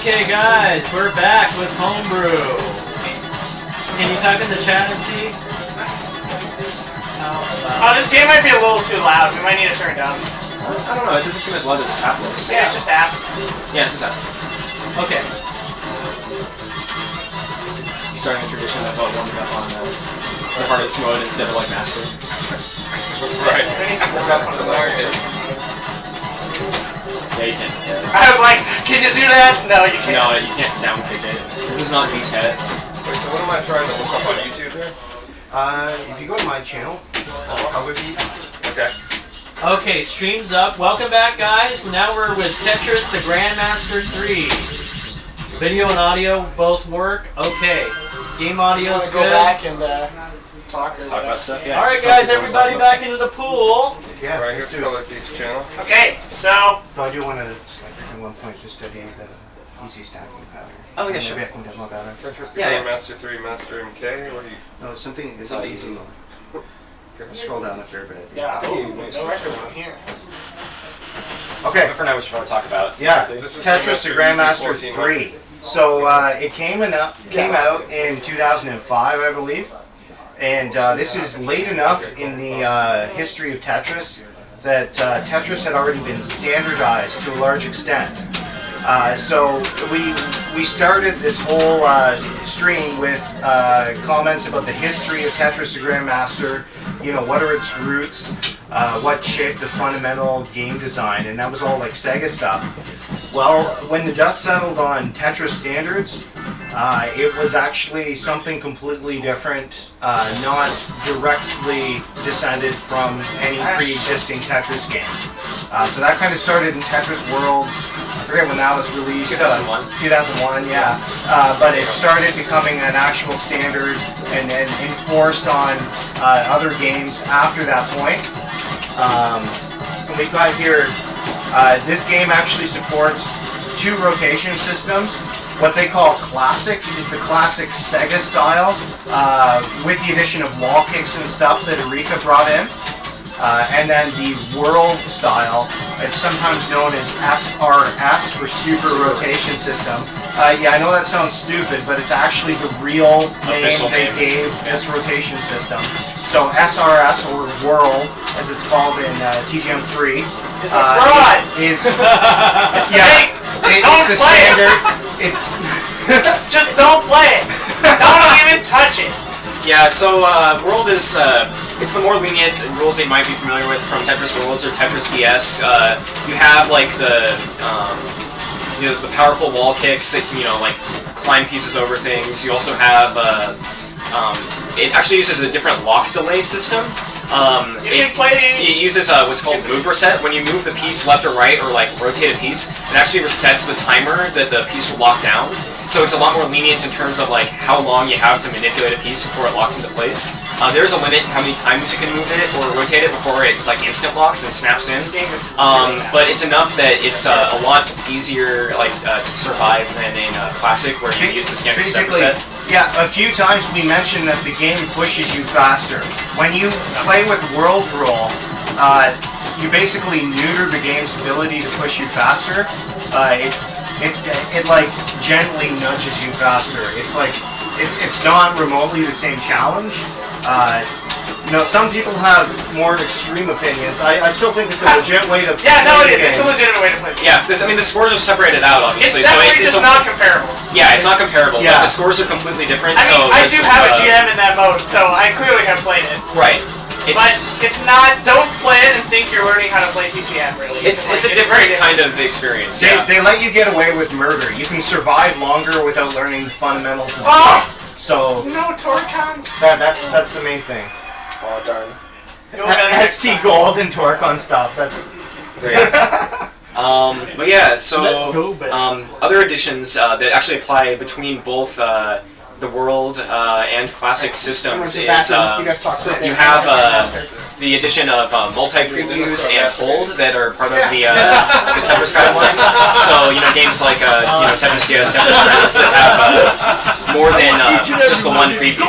Okay, guys, we're back with Homebrew. Can you type in the chat and see? This game might be a little too loud. We might need to turn it down. I don't know, it doesn't seem as loud as Atlas. Yeah, it's just ask. Yeah, it's just Atlas. Okay. He's starting a tradition of warming up on the hardest mode instead of like Master. Right. That's hilarious. Yeah, you can. Yeah. I was like, can you do that? No, you can't. No, you can't down kick it. This is not V's head. Wait, so what am I trying to look up on YouTube here? If you go to my channel, Color Beat. Okay. Okay, stream's up. Welcome back, guys. Now we're with Tetris the Grandmaster 3. Video and audio both work. Okay. Game audio's Go good. back and talk About stuff, yeah. Alright, guys, everybody back into the pool. Yeah, Right let's here, do it. Color Beat's channel. Okay, so So I do want to, at one point, just study the easy stacking pattern. Oh, yeah, sure. Maybe I can demo that. Tetris the Yeah, yeah. Grandmaster 3 Master MK. What do you? No, it's something. It's not not easy. easy. Scroll down a fair bit. yeah, Oh, no nice. record on here. Okay. But for now, we should probably talk about Yeah, This is Tetris the Grandmaster 3. So it came out in 2005, I believe, and this is late enough in the history of Tetris that Tetris had already been standardized to a large extent. So we started this whole stream with comments about the history of Tetris the Grandmaster. You know, what are its roots? What shaped the fundamental game design? And that was all like Sega stuff. Well, when the dust settled on Tetris standards, it was actually something completely different, not directly descended from any pre-existing Tetris game. So that kind of started in Tetris Worlds. I forget when that was released. 2001. 2001, yeah. But it started becoming an actual standard and then enforced on other games after that point. And we got here, this game actually supports 2 rotation systems. What they call classic is the classic Sega style, with the addition of wall kicks and stuff that Erika brought in. And then the world style, it's sometimes known as SRS for Super Rotation System. Yeah, I know that sounds stupid, but it's actually the real name they gave this rotation system. So SRS, or World, as it's called in TGM3, It's a fraud! Yeah, it's the standard. Just don't play it. Don't even touch it. Yeah, so World is it's the more lenient rules that you might be familiar with from Tetris Worlds or Tetris DS. You have like the powerful wall kicks that can like climb pieces over things. You also have it actually uses a different lock delay system. It uses what's called move reset. When you move the piece left or right or like rotate a piece, it actually resets the timer that the piece will lock down. So it's a lot more lenient in terms of like how long you have to manipulate a piece before it locks into place. There's a limit to how many times you can move it or rotate it before it's like instant locks and snaps in. But it's enough that it's a lot easier to survive than in Classic where you use the standard step reset. Yeah, a few times we mentioned that the game pushes you faster. When you play with World Rule, you basically neuter the game's ability to push you faster. It like gently nudges you faster. It's like it's not remotely the same challenge. Some people have more extreme opinions. I still think it's a legit way to play. Yeah, no, it is. It's a legitimate way to play. Yeah, I mean the scores are separated out obviously, It's definitely just not comparable. Yeah, it's not comparable. Yeah. But the scores are completely different. I mean, I do have a GM in that mode, so I clearly have played it. Right. But it's not. Don't play it and think you're learning how to play TGM. Really, It's a different kind of experience. They let you get away with murder. You can survive longer without learning the fundamentals of the Oh! game. So No Torcon. that's the main thing. Oh darn. ST Gold and Torcon stuff. That's great. But yeah, so Let's go back. other additions that actually apply between both the World and Classic systems is you have the addition of multi-previews and hold that are part of the Tetris guideline. So games like Tetris DS, Tetris Friends that have more than just the one preview.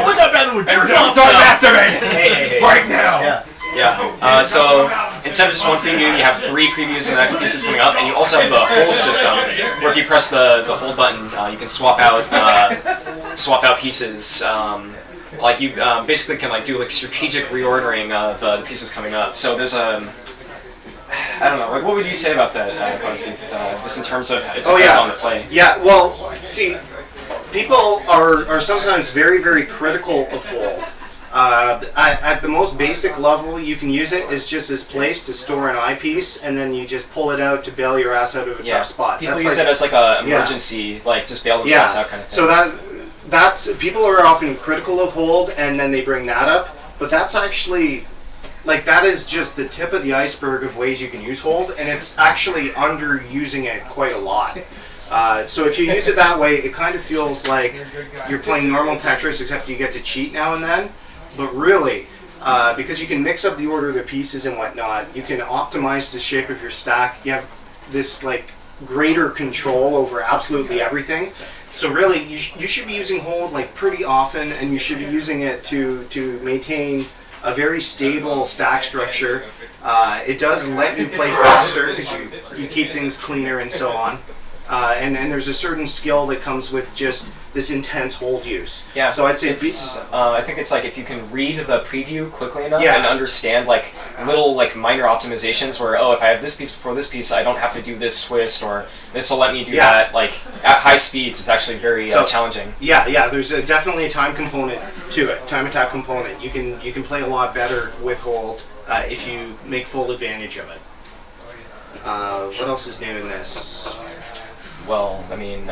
Start masturbating Hey. right now. yeah. Yeah. So instead of just one preview, you have 3 previews of the next pieces coming up, and you also have the hold system, where if you press the hold button, you can swap out pieces. Like you basically can like do like strategic reordering of the pieces coming up. So there's a I don't know. Like, what would you say about that, Card Thief, just in terms of its effect on the play? Yeah. Well, see, people are sometimes very, very critical of hold. At the most basic level, you can use it as just this place to store an eyepiece, and then you just pull it out to bail your ass out of a tough spot. People use it as like an emergency, like just bail themselves out kind of thing. So that's people are often critical of hold, and then they bring that up. But that's actually that is just the tip of the iceberg of ways you can use hold, and it's actually underusing it quite a lot. So if you use it that way, it kind of feels like you're playing normal Tetris, except you get to cheat now and then. But really, because you can mix up the order of the pieces and whatnot, you can optimize the shape of your stack. You have this greater control over absolutely everything. So really, you should be using hold pretty often, and you should be using it to maintain a very stable stack structure. It does let you play faster because you keep things cleaner and so on. And there's a certain skill that comes with just this intense hold use. Yeah. So I'd say I think it's if you can read the preview quickly enough and understand little minor optimizations where if I have this piece before this piece, I don't have to do this twist, or this will let me do that at high speeds. It's actually very challenging. Yeah. There's definitely a time component to it, time attack component. You can play a lot better with hold if you make full advantage of it. What else is new in this? Well, I mean,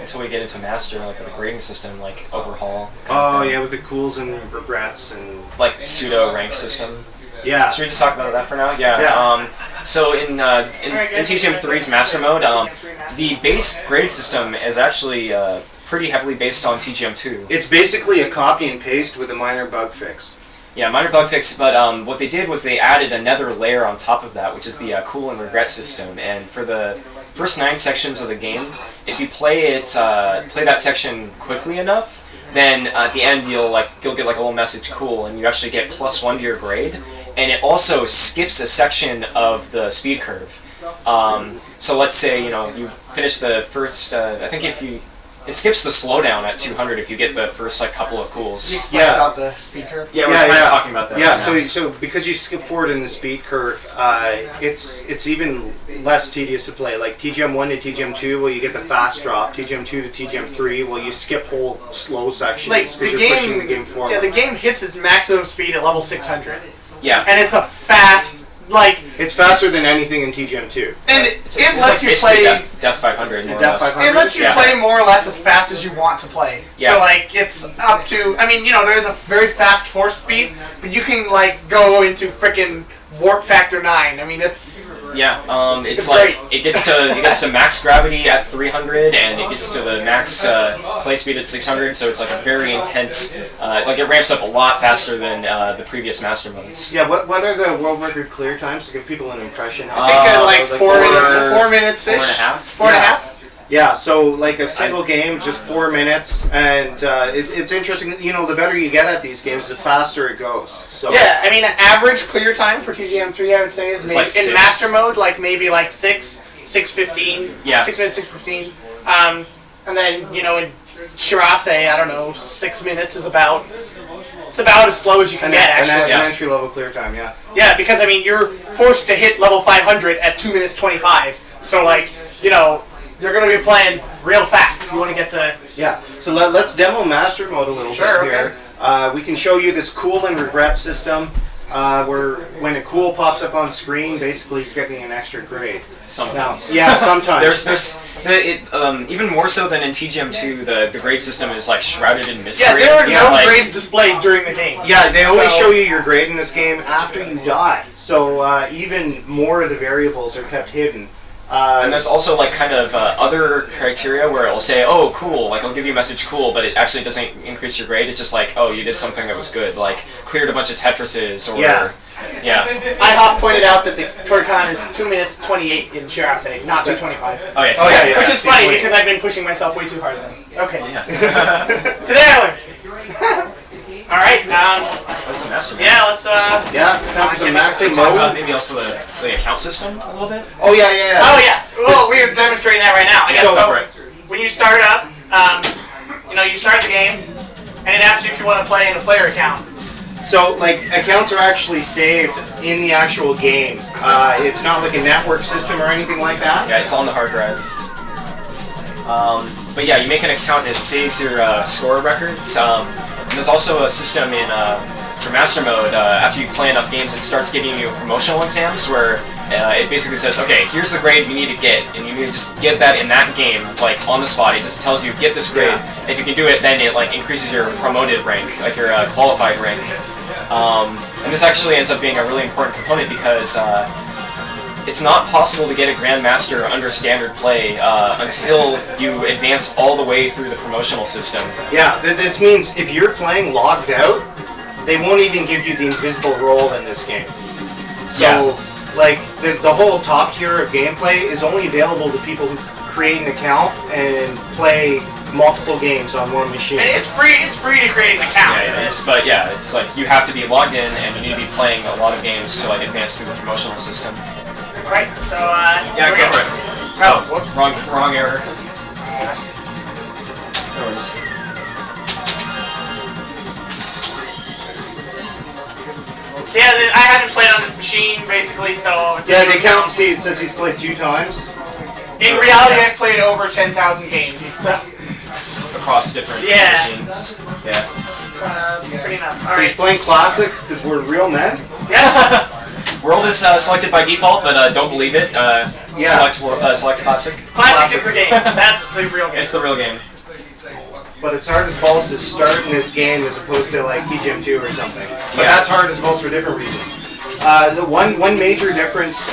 until we get into Master, with the grading system, overhaul. With the cools and regrets and pseudo rank system. Yeah. Should we just talk about that for now? Yeah. So in TGM3's Master Mode, the base grade system is actually pretty heavily based on TGM2. It's basically a copy and paste with a minor bug fix. Yeah, minor bug fix, but what they did was they added another layer on top of that, which is the cool and regret system. And for the first 9 sections of the game, if you play that section quickly enough, then at the end you'll get a little message cool, and you actually get +1 to your grade. And it also skips a section of the speed curve. So let's say you finish the first. I think it skips the slowdown at 200 if you get the first couple of cools. You explain about the speed curve? Yeah, we're kind of talking about that. Yeah, so because you skip forward in the speed curve, it's even less tedious to play. Like TGM1 to TGM2, well, you get the fast drop. TGM2 to TGM3, well, you skip whole slow sections because you're pushing the game forward. Yeah, the game hits its maximum speed at level 600. Yeah. And it's a fast, it's faster than anything in TGM2. And it lets you play Death 500. More Death 500. It lets you play more or less as fast as you want to play. Yeah. So it's up to. There's a very fast force speed, but you can go into frickin' warp factor 9. it's. Yeah. It's great. it gets to max gravity at 300, and it gets to the max play speed at 600. So it's a very intense. It ramps up a lot faster than the previous master modes. Yeah. What are the world record clear times to give people an impression? I think 4 minutes. 4 minutes ish. 4.5. 4.5. Yeah, so a single game, just 4 minutes, and it's interesting. The better you get at these games, the faster it goes. So yeah, average clear time for TGM3, I would say, is maybe in 6. Master Mode, maybe 6:15. Yeah. 6 minutes, 6:15. And then in Shirase, I don't know, 6 minutes is about. It's about as slow as you can get, actually. An entry level clear time, yeah. Yeah, because you're forced to hit level 500 at 2 minutes 25. So you're going to be playing real fast if you want to get to... Yeah, so let's demo Master Mode a little bit here. We can show you this cool and regret system, where when a cool pops up on screen, basically it's getting an extra grade. Sometimes. Now, sometimes. Even more so than in TGM2, the grade system is shrouded in mystery. Yeah, there are no grades displayed during the game. Yeah, they always show you your grade in this game after you die. So even more of the variables are kept hidden. And there's also other criteria where it'll say, oh, cool, it'll give you a message cool, but it actually doesn't increase your grade. It's just oh, you did something that was good, cleared a bunch of Tetrises, or IHOP pointed out that the Toricon is 2 minutes 28 in Shirase, not 2:25. Oh yeah. Which is funny because I've been pushing myself way too hard then. Okay. Yeah. Today I learned. All right. That's a master. Yeah, let's. Yeah, time for some master Talk about mode. maybe also the account system a little bit. Oh yeah. Oh yeah. Well, we're demonstrating that right now. I guess so. When you start up, you start the game, and it asks you if you want to play in a player account. So, like, accounts are actually saved in the actual game. It's not like a network system or anything like that. Yeah, it's on the hard drive. But yeah, you make an account and it saves your score records. And there's also a system in for master mode. After you play enough games, it starts giving you promotional exams where it basically says, okay, here's the grade you need to get, and you need to just get that in that game, like on the spot. It just tells you get this grade. Yeah. If you can do it, then it like increases your promoted rank, like your qualified rank. And this actually ends up being a really important component because it's not possible to get a Grandmaster under standard play until you advance all the way through the promotional system. Yeah, this means if you're playing logged out, they won't even give you the invisible role in this game. So, like, the whole top tier of gameplay is only available to people who create an account and play multiple games on one machine. And it's free to create an account. Yeah, it is, but yeah, it's like you have to be logged in and you need to be playing a lot of games to like advance through the promotional system. Right, so yeah, go for it. Oh, whoops. Wrong error. So yeah, I haven't played on this machine basically, so yeah, the account it says he's played 2 times. In reality, I've played over 10,000 games. So. Across different machines. Yeah. Pretty enough. So he's playing classic because we're real men. Yeah. World is selected by default, but don't believe it. Select classic. Classic is the game. That's the real game. It's the real game. But it's hard as balls to start in this game as opposed to like TGM 2 or something. But that's hard as balls for different reasons. The one major difference,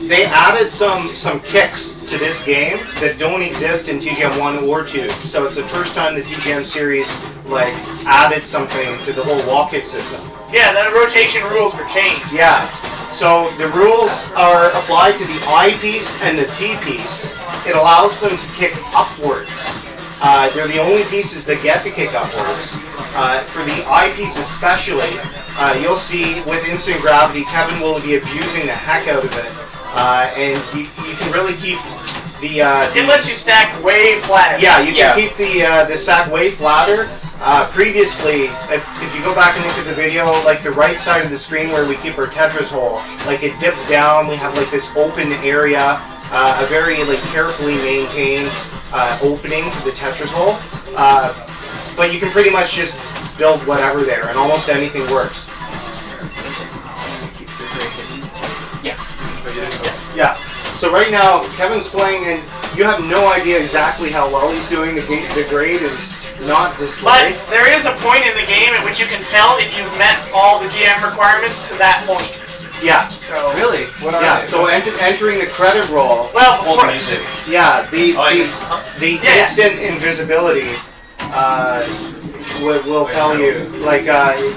they added some kicks to this game that don't exist in TGM 1 or 2. So it's the first time the TGM series like added something to the whole wall kick system. Yeah, the rotation rules were changed. Yeah. So the rules are applied to the I piece and the T piece. It allows them to kick upwards. They're the only pieces that get to kick upwards. For the I piece especially, you'll see with instant gravity, Kevin will be abusing the heck out of it. And you can really keep the... it lets you stack way flatter. Yeah, you can keep the stack way flatter. Previously, if you go back and look at the video, like the right side of the screen where we keep our Tetris hole, like it dips down, we have like this open area, a very like carefully maintained opening to the Tetris hole. But you can pretty much just build whatever there, and almost anything works. Yeah. So right now, Kevin's playing, and you have no idea exactly how well he's doing. The grade is not displayed. But there is a point in the game at which you can tell if you've met all the GM requirements to that point. Yeah. So really? What are they? So entering the credit roll. Well, before music. Yeah. The instant invisibility will tell you, like,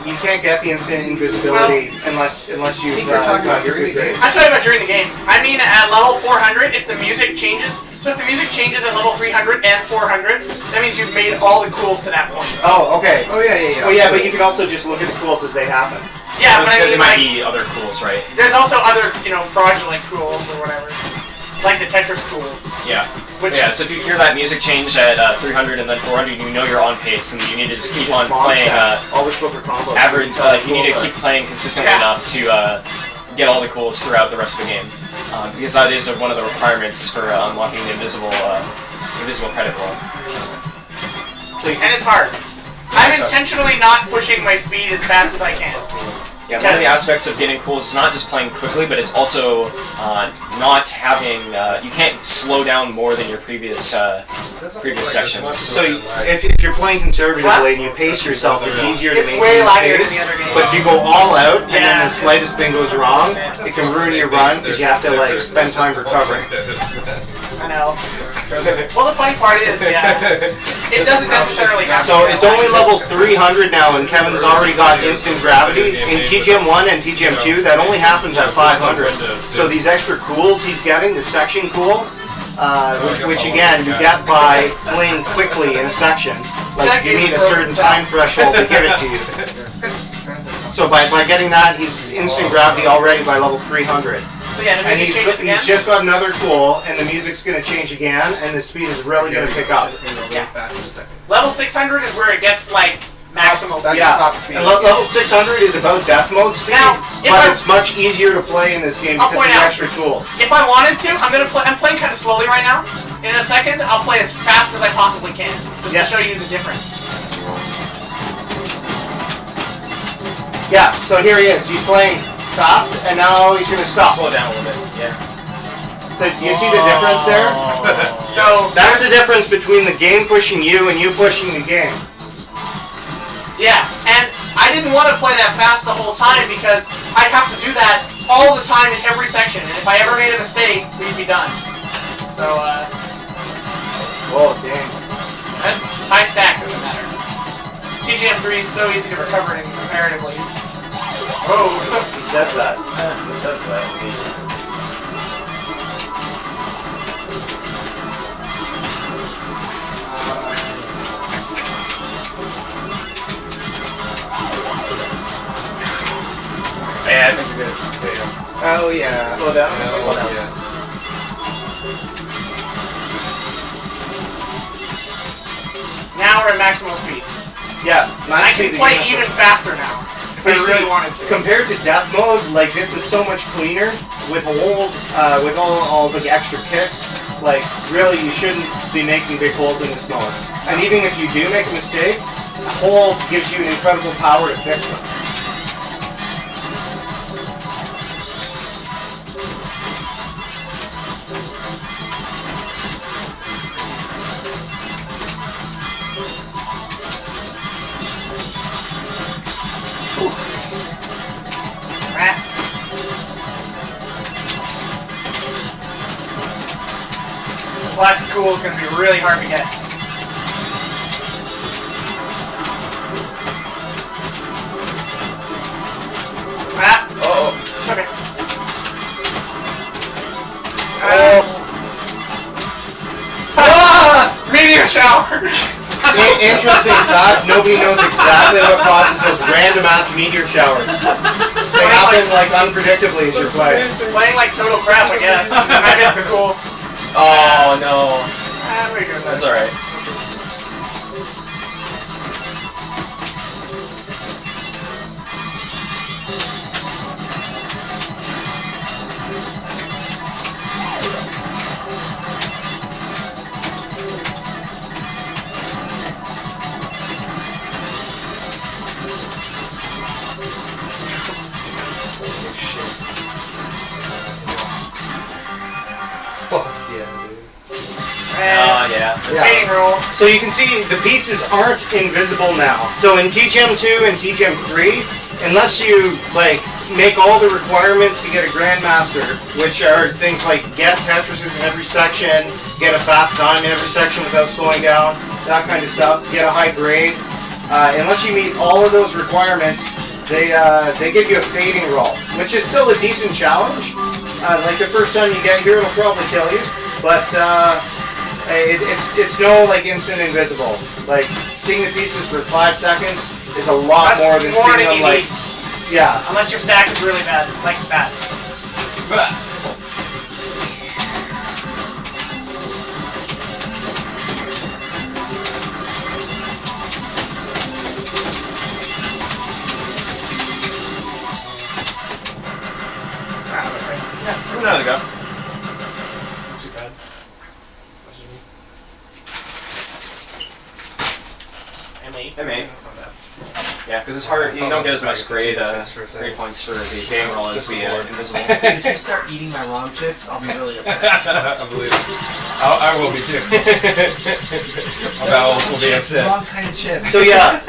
you can't get the instant invisibility unless you've got your good grade. I'm talking about during the game. I mean, at level 400, if the music changes. So if the music changes at level 300 and 400, that means you've made all the cools to that point. Oh, okay. Oh yeah. Well, yeah, but you can also just look at the cools as they happen. Yeah, but I mean, there might be other cools, right? There's also other, fraudulent cools or whatever. Like the Tetris cool. Yeah. So if you hear that music change at 300 and then 400, you know you're on pace, and you need to just keep on playing. Always go for combos. Average. You need to keep playing consistently enough to get all the cools throughout the rest of the game, because that is one of the requirements for unlocking the invisible credit wall. And it's hard. I'm intentionally not pushing my speed as fast as I can. Yeah, one of the aspects of getting cool is not just playing quickly, but it's also not having. You can't slow down more than your previous sections. So if you're playing conservatively and you pace yourself, it's easier to maintain the pace. But if you go all out and then the slightest thing goes wrong, it can ruin your run because you have to like spend time recovering. I know. Well, the funny part is, it doesn't necessarily happen. So it's only level 300 now, and Kevin's already got instant gravity. In TGM 1 and TGM 2, that only happens at 500. So these extra cools he's getting, the section cools, which again, you get by playing quickly in a section, Like, you need a certain time threshold to give it to you. So by getting that, he's instant gravity already by level 300. So yeah, the And music changes again. he's just got another tool, and the music's going to change again, and the speed is really going to pick up. Yeah. Level 600 is where it gets like maximal speed. Yeah, top speed. and level 600 is about death mode speed, Now, if but I- it's much easier to play in this game I'll because of point the out. extra tools. If I wanted to, I'm playing kind of slowly right now. In a second, I'll play as fast as I possibly can, just Yeah. to show you the difference. Yeah, so here he is. He's playing fast, and now he's going to stop. Slow down a little bit. Yeah. So do you see the difference there? So That's the difference between the game pushing you and you pushing the game. yeah, and I didn't want to play that fast the whole time because I'd have to do that all the time in every section, and if I ever made a mistake, we'd be done. So Whoa, dang. that's high stack, doesn't matter. TGM3 is so easy to recover in comparatively. Oh, He says that. He says that. Yeah, I think we're good. There you go. Oh yeah. Slow down. Slow down. Yeah. now we're at maximal speed. Yeah. I can play even faster now if I really wanted to. Compared to death mode, like this is so much cleaner with all the extra kicks. Like really, you shouldn't be making big holes in this mode. And even if you do make a mistake, a hole gives you an incredible power to fix them. Rat. This last cool is going to be really hard to get. Ah, it's okay. Meteor shower! Interesting fact, nobody knows exactly what causes those random ass meteor showers. They happen like unpredictably as you're playing. Playing like total crap, I guess. I missed the cool. Oh no. We're good. That's alright. Fuck yeah, dude. And Yeah. skating roll. So you can see the pieces aren't invisible now. So in TGM2 and TGM3, unless you like make all the requirements to get a Grandmaster, which are things like get Tetrises in every section, get a fast time in every section without slowing down, that kind of stuff, get a high grade. Unless you meet all of those requirements, they give you a fading roll, which is still a decent challenge. Like the first time you get here, it'll probably kill you, but it's no like instant invisible. Like seeing the pieces for 5 seconds is a lot That's more than more seeing than them you like need. yeah. Unless your stack is really bad, like that. Another go. Too bad. M8. M8. That's not bad. Yeah, because it's hard. You don't get as much grade For grade points for the game roll as the invisible. If you start eating my wrong chips, I'll be really upset. I believe it. I will be too. About will be upset. Wrong kind of chips. So yeah.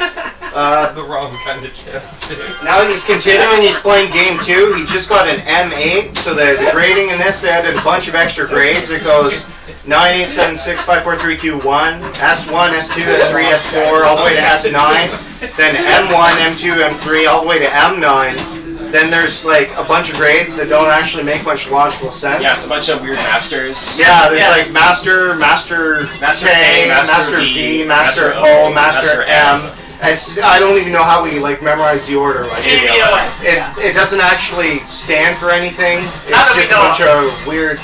The wrong kind of chips. Now he's continuing, he's playing game 2. He just got an M8, so the grading in this, they added a bunch of extra grades. It goes 9, 8, 7, 6, 5, 4, 3, 2, 1, S1, S2, S3, S4, all the way to S9, then M1, M2, M3, all the way to M9, Then there's like a bunch of grades that don't actually make much logical sense. Yeah, a bunch of weird masters. Yeah, there's like Master K, Master V, Master O, Master M. I don't even know how we like memorize the order. Like it doesn't actually stand for anything. It's just a bunch of weird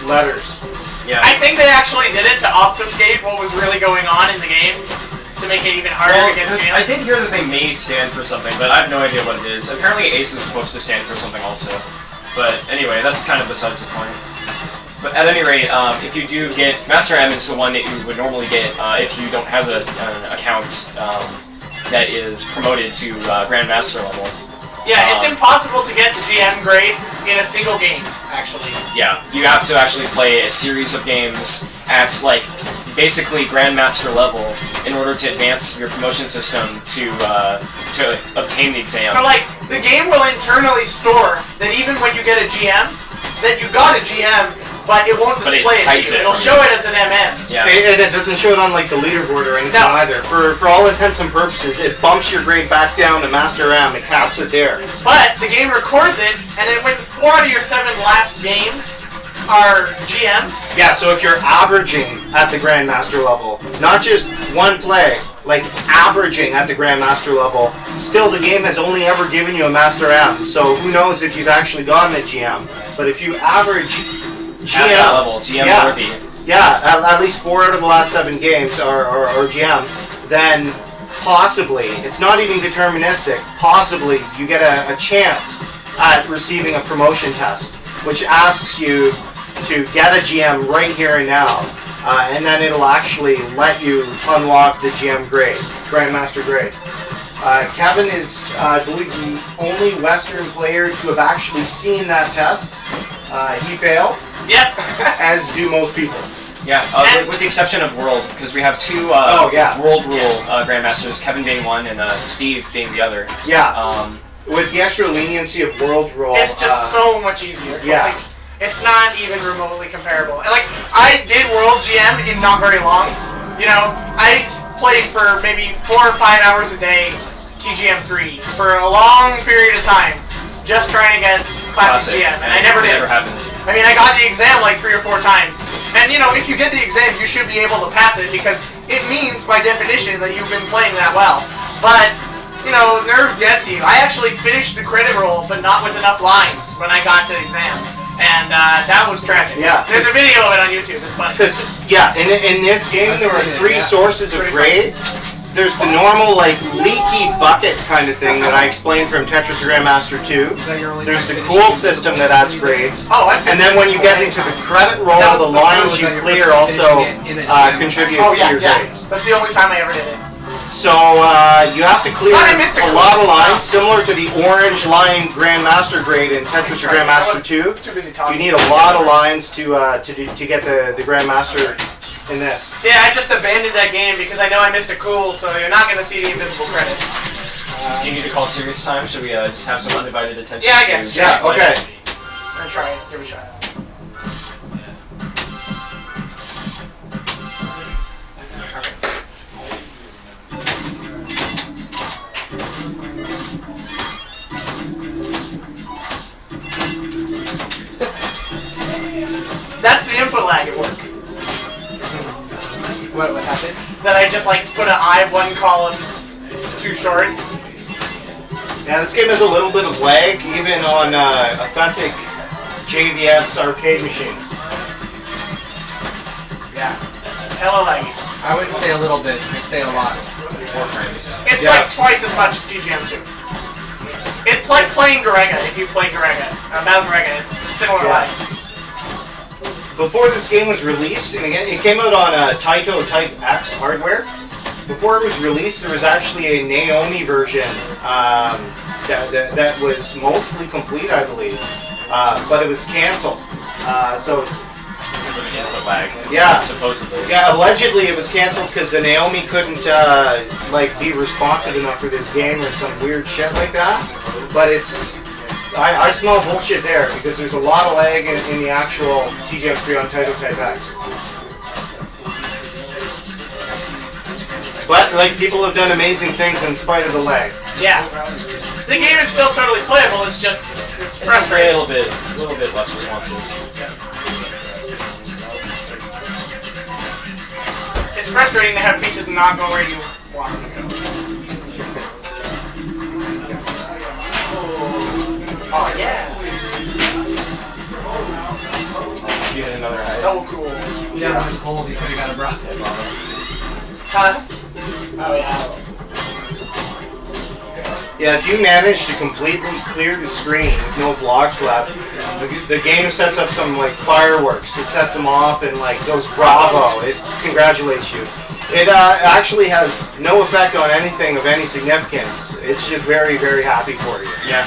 letters. Yeah. I think they actually did it to obfuscate what was really going on in the game, to make it even harder to get I did hear that they may stand for something, but I have no idea what it is. Apparently Ace is supposed to stand for something also. But anyway, that's kind of besides the point. But at any rate, if you do get... Master M is the one that you would normally get if you don't have an account that is promoted to Grandmaster level. Yeah, it's impossible to get the GM grade in a single game, actually. Yeah, you have to actually play a series of games at, like, basically Grandmaster level in order to advance your promotion system to obtain the exam. So, like, the game will internally store that even when you get a GM, that you got a GM, but it won't display it to you. It'll show it as an MM. Yeah. And it doesn't show it on like the leaderboard or anything either. For all intents and purposes, it bumps your grade back down to Master M. It caps it there. But the game records it, and then when 4 out of your 7 last games are GMs. Yeah, so if you're averaging at the Grandmaster level, not just one play, like averaging at the Grandmaster level, still the game has only ever given you a Master M. So who knows if you've actually gotten a GM. But if you average GM, at that level, GM worthy. Yeah, at least 4 out of the last 7 games are GM, then possibly, it's not even deterministic, possibly you get a chance at receiving a promotion test, which asks you to get a GM right here and now, and then it'll actually let you unlock the GM grade, Grandmaster grade. Kevin is, I believe, the only Western player to have actually seen that test. He failed. Yep. As do most people. Yeah, with the exception of World, because we have 2 World Rule Grandmasters, Kevin being one and Steve being the other. Yeah. With the extra leniency of World Rule, it's just so much easier. Yeah. Like, it's not even remotely comparable. And, like, I did World GM in not very long. You know, I played for maybe 4 or 5 hours a day TGM3 for a long period of time, just trying to get Classic GM, and I never did. I mean, I got the exam like 3 or 4 times. And, you know, if you get the exam, you should be able to pass it, because it means, by definition, that you've been playing that well. But, you know, nerves get to you. I actually finished the credit roll, but not with enough lines when I got to the exam. And that was tragic. Yeah. There's a video of it on YouTube. It's funny. Because, yeah, in this game, there were 3 sources of grades. There's the normal, like, leaky bucket kind of thing that I explained from Tetris the Grandmaster 2. There's the cool system that adds grades. And then when you get into the credit roll, the lines you clear also contribute to your grades. That's the only time I ever did it. So you have to clear a lot of lines, similar to the orange line Grandmaster grade in Tetris the Grandmaster 2. You need a lot of lines to get the Grandmaster in this. So yeah, I just abandoned that game because I know I missed a cool, so you're not going to see the invisible credit. Do you need to call serious time? Should we just have some undivided attention? Yeah, I guess. Yeah, okay. I'm going to try it. Give it a shot. That's the input lag at work. What happened? That I just like put an I1 column too short. Yeah, this game has a little bit of lag, even on authentic JVS arcade machines. Yeah, it's hella laggy. I wouldn't say a little bit, I'd say a lot. 4 frames. It's like twice as much as TGM2. It's like playing Garega if you play Garega. Mountain Garega, it's similar lag. Before this game was released, and again, it came out on Taito Type X hardware. Before it was released, there was actually a Naomi version that was mostly complete, I believe, but it was canceled. Supposedly. Yeah, allegedly it was canceled because the Naomi couldn't like be responsive enough for this game or some weird shit like that. But it's. I smell bullshit there, because there's a lot of lag in the actual TGM3 on Taito Type X. But, like, people have done amazing things in spite of the lag. Yeah. The game is still totally playable. It's just it's It's a frustrating. little bit less responsive. It's frustrating to have pieces not go where you want them to go. Oh yeah. You get another high. So cool. Yeah, when it's cold, you could have got a bra. Huh? Oh yeah. Yeah, if you manage to completely clear the screen with no blocks left, the game sets up some like fireworks. It sets them off and like goes bravo. It congratulates you. It actually has no effect on anything of any significance. It's just very, very happy for you. Yeah.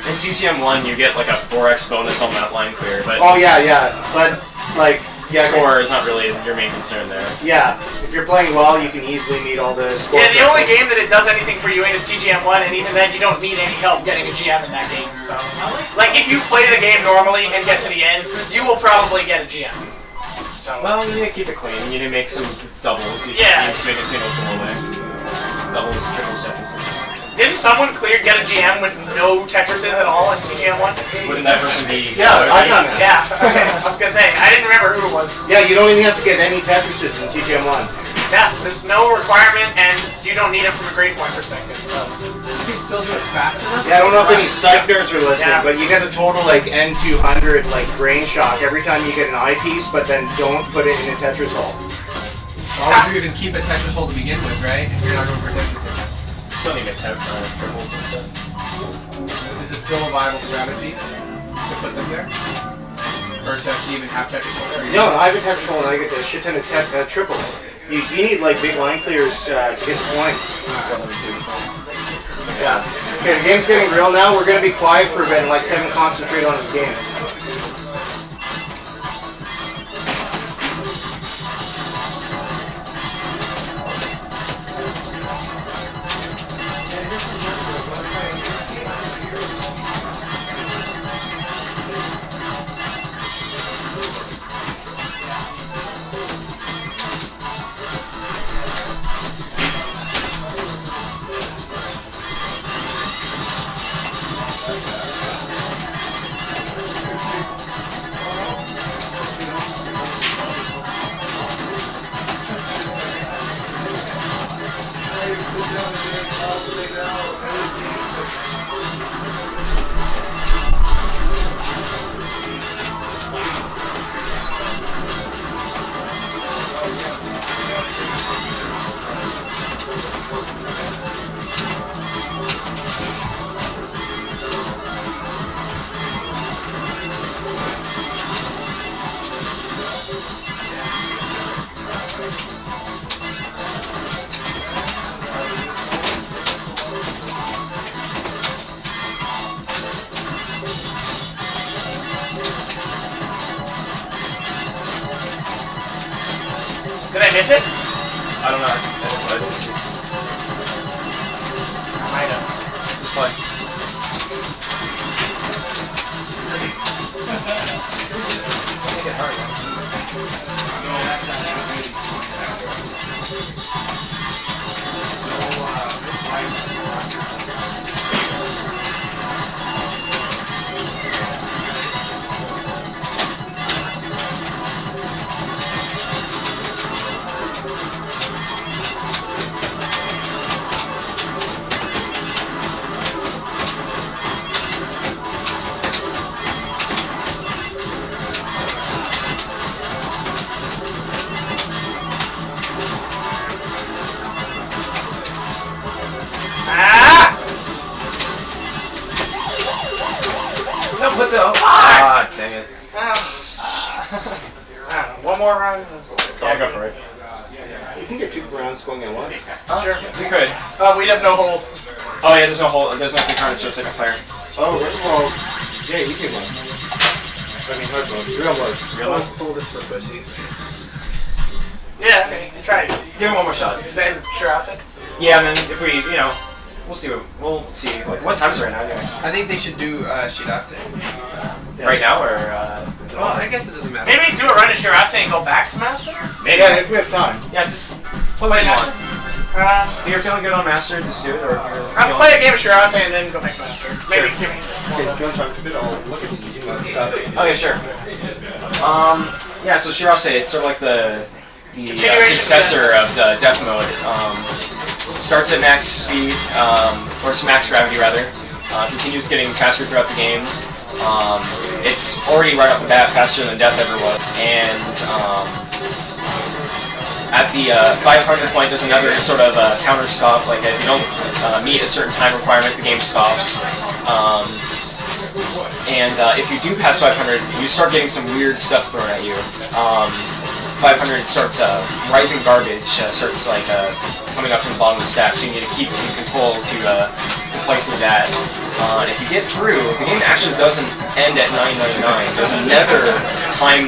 In TGM1, you get like a 4x bonus on that line clear, but Oh yeah, yeah. But like, yeah, score is not really your main concern there. yeah. If you're playing well, you can easily meet all the score. Yeah, the only game that it does anything for you in is TGM1, and even then you don't need any help getting a GM in that game. So, like, if you play the game normally and get to the end, you will probably get a GM. So, Well, you need to keep it clean. You need to make some doubles. You Yeah. need to make singles a little bit. Doubles, triples, Tetris. didn't someone get a GM with no Tetrises at all in TGM1? Wouldn't that person be? Yeah, I've done that. Yeah, okay. I was gonna say, I didn't remember who it was. Yeah, you don't even have to get any Tetrises in TGM1. Yeah, there's no requirement, and you don't need it from a grade point perspective, so. You can still do it fast enough? Yeah, I don't know if any psych nerds are listening, Yeah. but you get a total like N200 like brain shock every time you get an eyepiece, but then don't put it in a Tetris hole. Why would you even keep a Tetris hole to begin with, right? If you're not going for Tetris. Still need to triples and stuff. Is it still a viable strategy to put them there? Or to even have Tetris hole there? No, I have a Tetris hole and I get a shit ton of triples. You need like big line clears to get the points. Yeah. Okay, the game's getting real now. We're gonna be quiet for a bit and let Kevin concentrate on his game. Did I miss it? I don't know. I didn't see. I might have. Just play. Ah! No, put the. Ah, dang it. I don't know, one more round? Yeah, go for it. You can get 2 rounds going at once. Sure. We could. We'd have no hold. Oh yeah, there's no hole. There's no requirements for a second player. Oh, well, yeah, easy mode. I mean, hard mode. Real mode. Real one. Hold this for pussies. Yeah, okay, try it. Give it one more shot. Then Shirase. Yeah, and then if we, we'll see. We'll see. Like, what time is it right now? Anyway? I think they should do Shirase. Right now, or Well, I guess it doesn't matter. Maybe do a run to Shirase and go back to Master? maybe. Yeah, if we have time. Yeah, just play Play what you Master? want. If you're feeling good on Master, just do it. Or if you're I'll feeling- play a game of Shirase and then go back to Master. Maybe give me. Oh yeah, sure. Yeah, so Shirase, it's sort of like the successor of the Death Mode. Starts at max speed, or max gravity rather. Continues getting faster throughout the game. It's already right off the bat faster than Death ever was, and at the 500 point, there's another sort of counter stop. Like if you don't meet a certain time requirement, the game stops. And if you do pass 500, you start getting some weird stuff thrown at you. 500 starts rising garbage, starts like coming up from the bottom of the stack, so you need to keep in control to play through that. And if you get through, the game actually doesn't end at 999. There's another time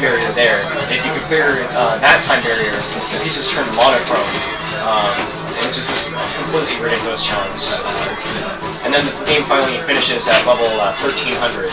barrier there. If you can clear that time barrier, the pieces turn monochrome. And it's just this completely ridiculous challenge. And then the game finally finishes at level 1300.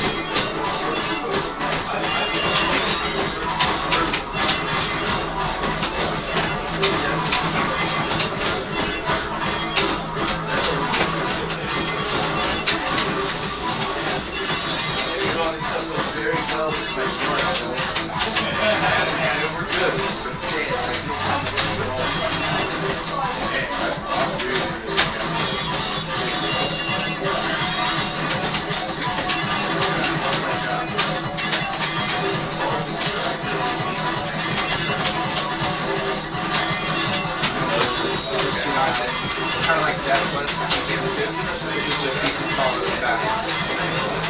Kind of like Death was in Game 2, which is just pieces fall really fast.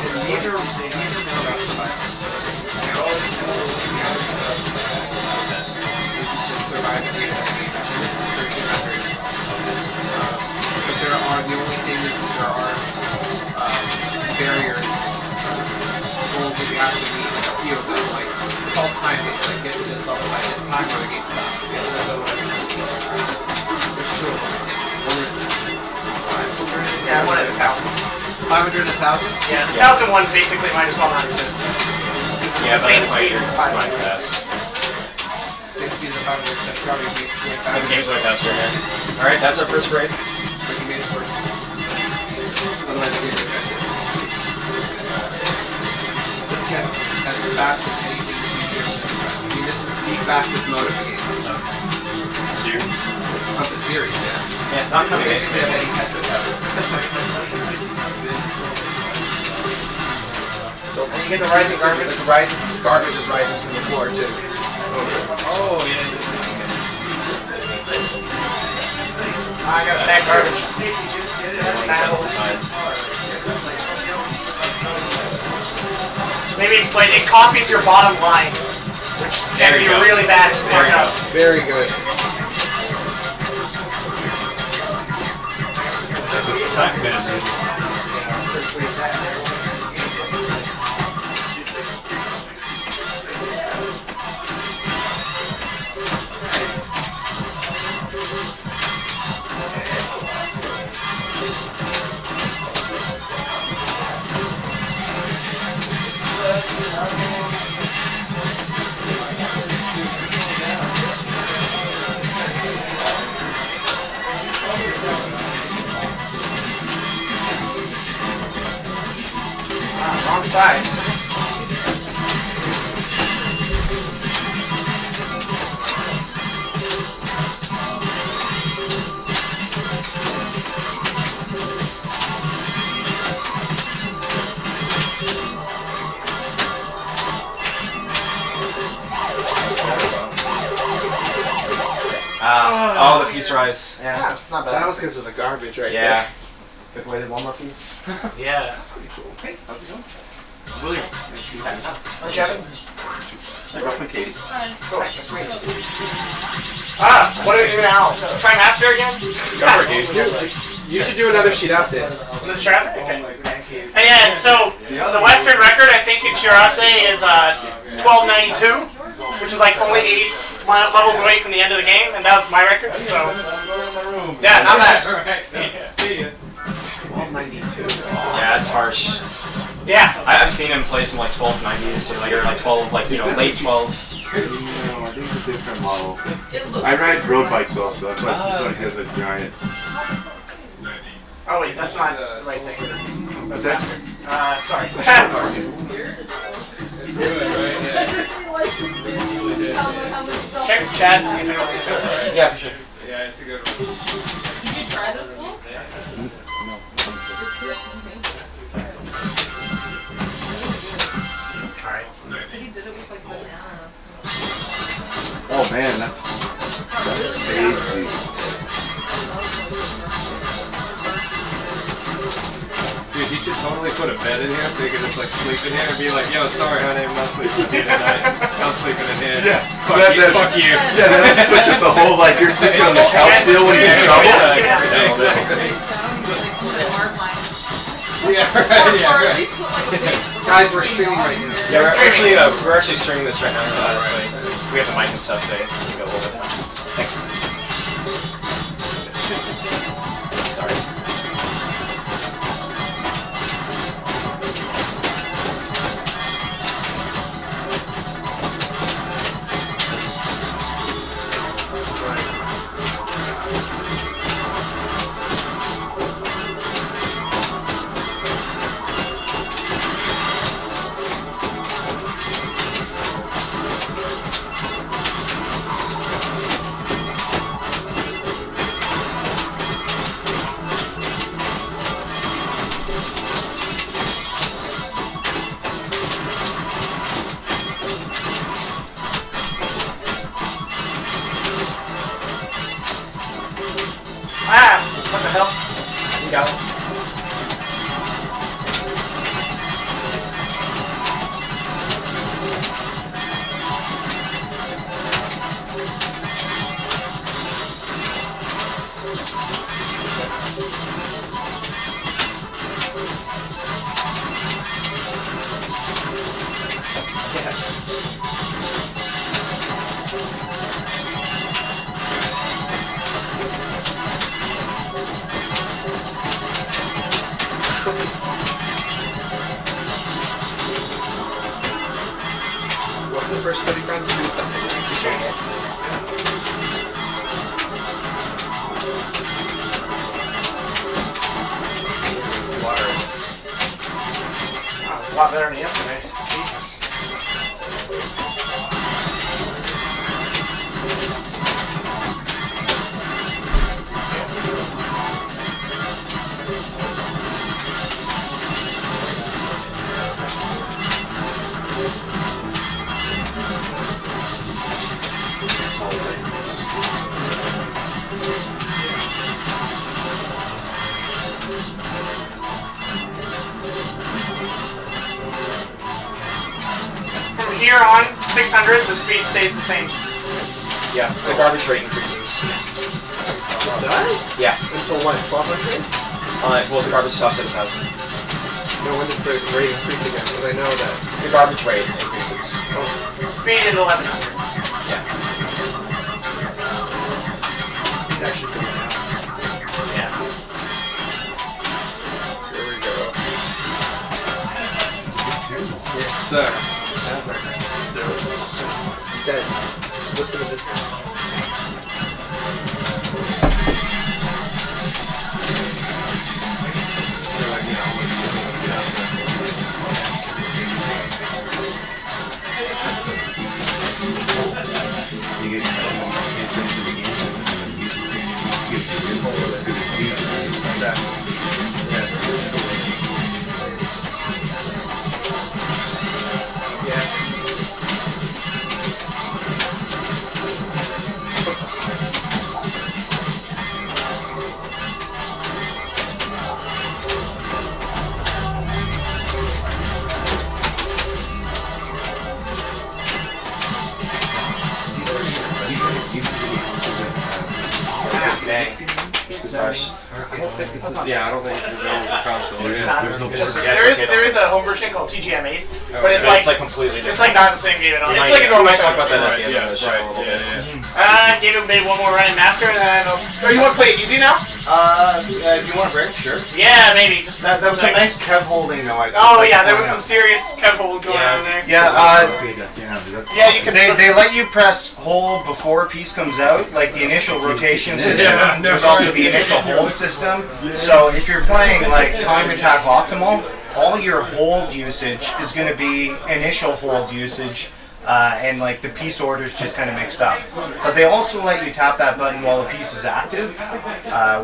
And these are more about survival. This is just surviving the enemy, and this is 1300. But the only thing is that there are barriers, goals that you have to meet, like a few of them, like it's all time-based, like get to this level by this time or the game stops. There's two of them. Yeah, I wanted 1,000. 500 and 1,000? Yeah, 1,001 basically might as well not exist. It's the same speed as the 500. Same speed as the 500, so probably be way The faster. game's way faster, yeah. Alright, that's our first break. So you made it first. Otherwise, the game would get it. This gets as fast as anything you do. I mean, this is the fastest mode of the game. Of the series, yeah. Yeah, not coming Basically, of any Tetris ever. So when you get the rising garbage, Garbage is rising from the floor, too. oh yeah. I got that garbage. Maybe explain. It copies your bottom line, which can be really bad if you fuck up. Very good. Wrong side. Oh, the piece rise. Yeah, Yeah. it's not That bad. was because of the garbage right Yeah. Good way to one more piece. Yeah. That's pretty cool. Hey, how's it going? William. Hi, Kevin. Hey, roughly Katie. Cool. That's great. What do we do now? Try Master again? You should do another Shirase. The Shirase? Okay. And yeah, so the Western record, I think in Shirase is 1292, which is like only 8 levels away from the end of the game, and that was my record, so yeah, not bad. See ya. 1292. Yeah, that's harsh. Yeah. I've seen him play some like 1290s or like 12, like, you know, late 12. different model. It looks I ride road bikes also, that's why it has a giant. Oh wait, that's not the right thing. What's that? Sorry. It's good, right? Yeah. Check the chat and see if anyone's got it. Yeah, for sure. Yeah, it's a good one. Did you try this one? It's good. Alright. So he did it with like bananas. Oh man, that's tasty. Dude, you should totally put a bed in here so you can just like sleep in here and be like, yo, sorry honey, I'm not sleeping in here tonight. I'm sleeping in here. Yeah. Fuck you. Fuck you. Yeah, that'll switch up the whole, like, you're sitting on the couch still when you're in trouble. Yeah, right, yeah, Or at right. least put like a big Guys, we're streaming right now. Yeah, we're actually streaming this right now. So we have the mic and stuff, so you can go a little bit. Thanks. Sorry. Ah! What the hell? You got it. What's the first 30 rounds to do something? Slaughter. Oh, it's a lot better than yesterday. Jesus. From here on, 600, the speed stays the same. Yeah, the garbage rate increases. It does? Yeah. Until what, 1200? Well, the garbage stops at 1,000. No, when does the rate increase again? Because I know that. The garbage rate increases. Speed is 1100. Yeah. It's actually pretty down. Yeah. There we go. Yes, sir. Instead, listen to this. Yeah, I don't think this is a console. Yeah. There is a home version called TGM Ace, but it's It's like like completely different. it's like not the same game at all. It's might- like a normal we might talk about that Xbox. at the end of the show a little bit. Gave him maybe one more run in Master, and then oh, you want to play it easy now? If you want a break, sure. Yeah, maybe. Just That was a second. nice Kev holding though. Oh yeah, there was some serious Kev hold going on there. Yeah, Yeah, you can. they let you press hold before a piece comes out, like the initial rotation system. Yeah. There's also the initial hold system. So if you're playing like Time Attack Optimal, all your hold usage is going to be initial hold usage. And like the piece orders just kind of mixed up. But they also let you tap that button while the piece is active.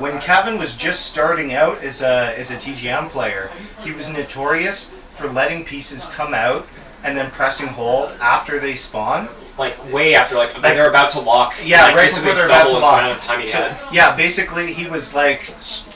When Kevin was just starting out as a TGM player, he was notorious for letting pieces come out and then pressing hold after they spawn. Like way after, like they're about to lock. Yeah, like, right basically before they're about double to the lock. amount of time he had. Yeah, basically he was like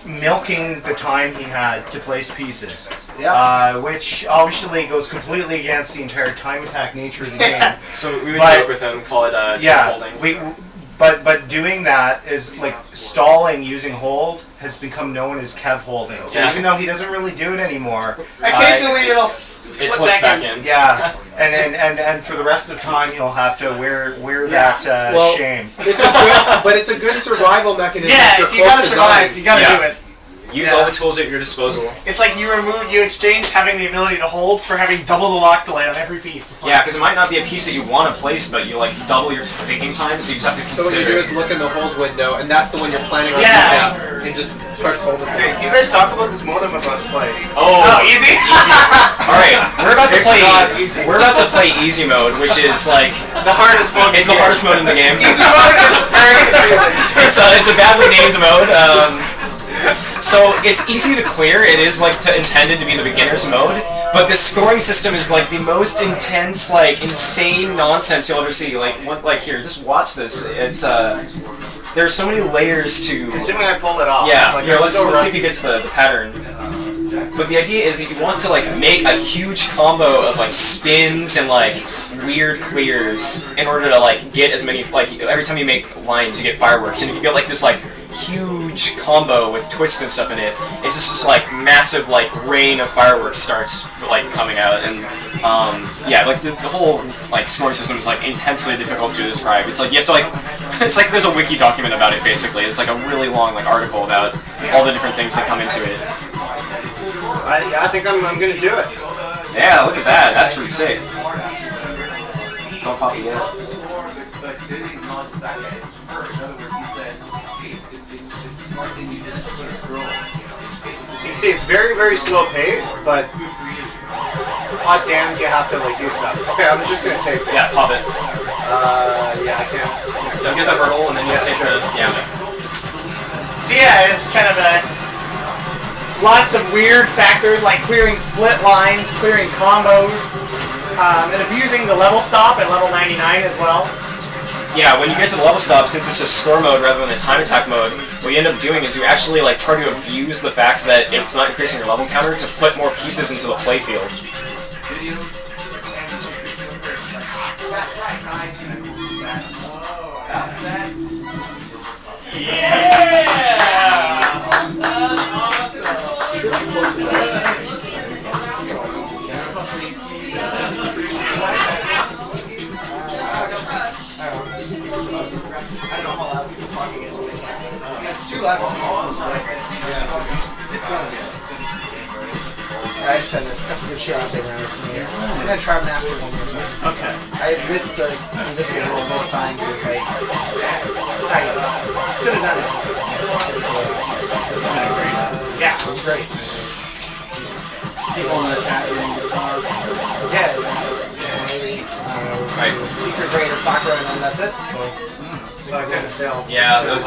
milking the time he had to place pieces. Yeah. Which obviously goes completely against the entire time attack nature of the game. So we would But- joke with him, call it time Yeah, holding. but doing that is like stalling using hold has become known as Kev holding. So Yeah. even though he doesn't really do it anymore, Occasionally it'll It slip slips back in. yeah, and for the rest of time he'll have to wear that Well, shame. It's a good survival mechanism. Yeah, you're if you close gotta to survive, dying. you gotta Yeah. do it. Use Yeah. all the tools at your disposal. It's like you exchange having the ability to hold for having double the lock delay on every piece. It's like, Yeah, because it might not be a piece that you want to place, but you like double your thinking time, so you just have to So what you do consider. is look in the hold window, and that's the one you're planning on Yeah. using, and just press hold it. Hey, you guys talk about this modem I'm about to play. oh, easy. All right, we're about to It's play. not easy. We're about to play easy mode, which is like The hardest one. it's the hardest mode in the game. Easy mode is very confusing. It's a badly named mode. So it's easy to clear. It is like intended to be the beginner's mode, but the scoring system is like the most intense, like insane nonsense you'll ever see. Like here, just watch this. It's there's so many layers to. Assuming I pull it off. Yeah, Like, here, I'm let's so see if he gets the pattern. But the idea is you want to like make a huge combo of like spins and like weird clears in order to like get as many, like every time you make lines you get fireworks, and if you get like this like huge combo with twists and stuff in it, it's just this like massive like rain of fireworks starts like coming out, and yeah, like the whole like scoring system is like intensely difficult to describe. It's like you have to like it's like there's a wiki document about it basically. It's like a really long like article about all the different things that come into it. I think I'm gonna do it. Yeah, look at that. That's pretty sick. Don't pop it yet. You see, it's very, very slow paced, but hot damn, you have to like do stuff. Okay, I'm just gonna take this. Yeah, pop it. Yeah, I can't. So get the hurdle and then you take the So yeah, it's kind of lots of weird factors like clearing split lines, clearing combos, and abusing the level stop at level 99 as well. Yeah, when you get to the level stop, since it's a score mode rather than a time attack mode, what you end up doing is you actually like try to abuse the fact that it's not increasing your level counter to put more pieces into the playfield. I just had a Shirase around. I'm gonna try Master one more time. Okay. I missed the roll both times. It's like tight. Could have done it. Yeah. It was great. People in the chat room. Yes. Maybe. Right. Secret grade of Sakura, and then that's it. So. Yeah, those.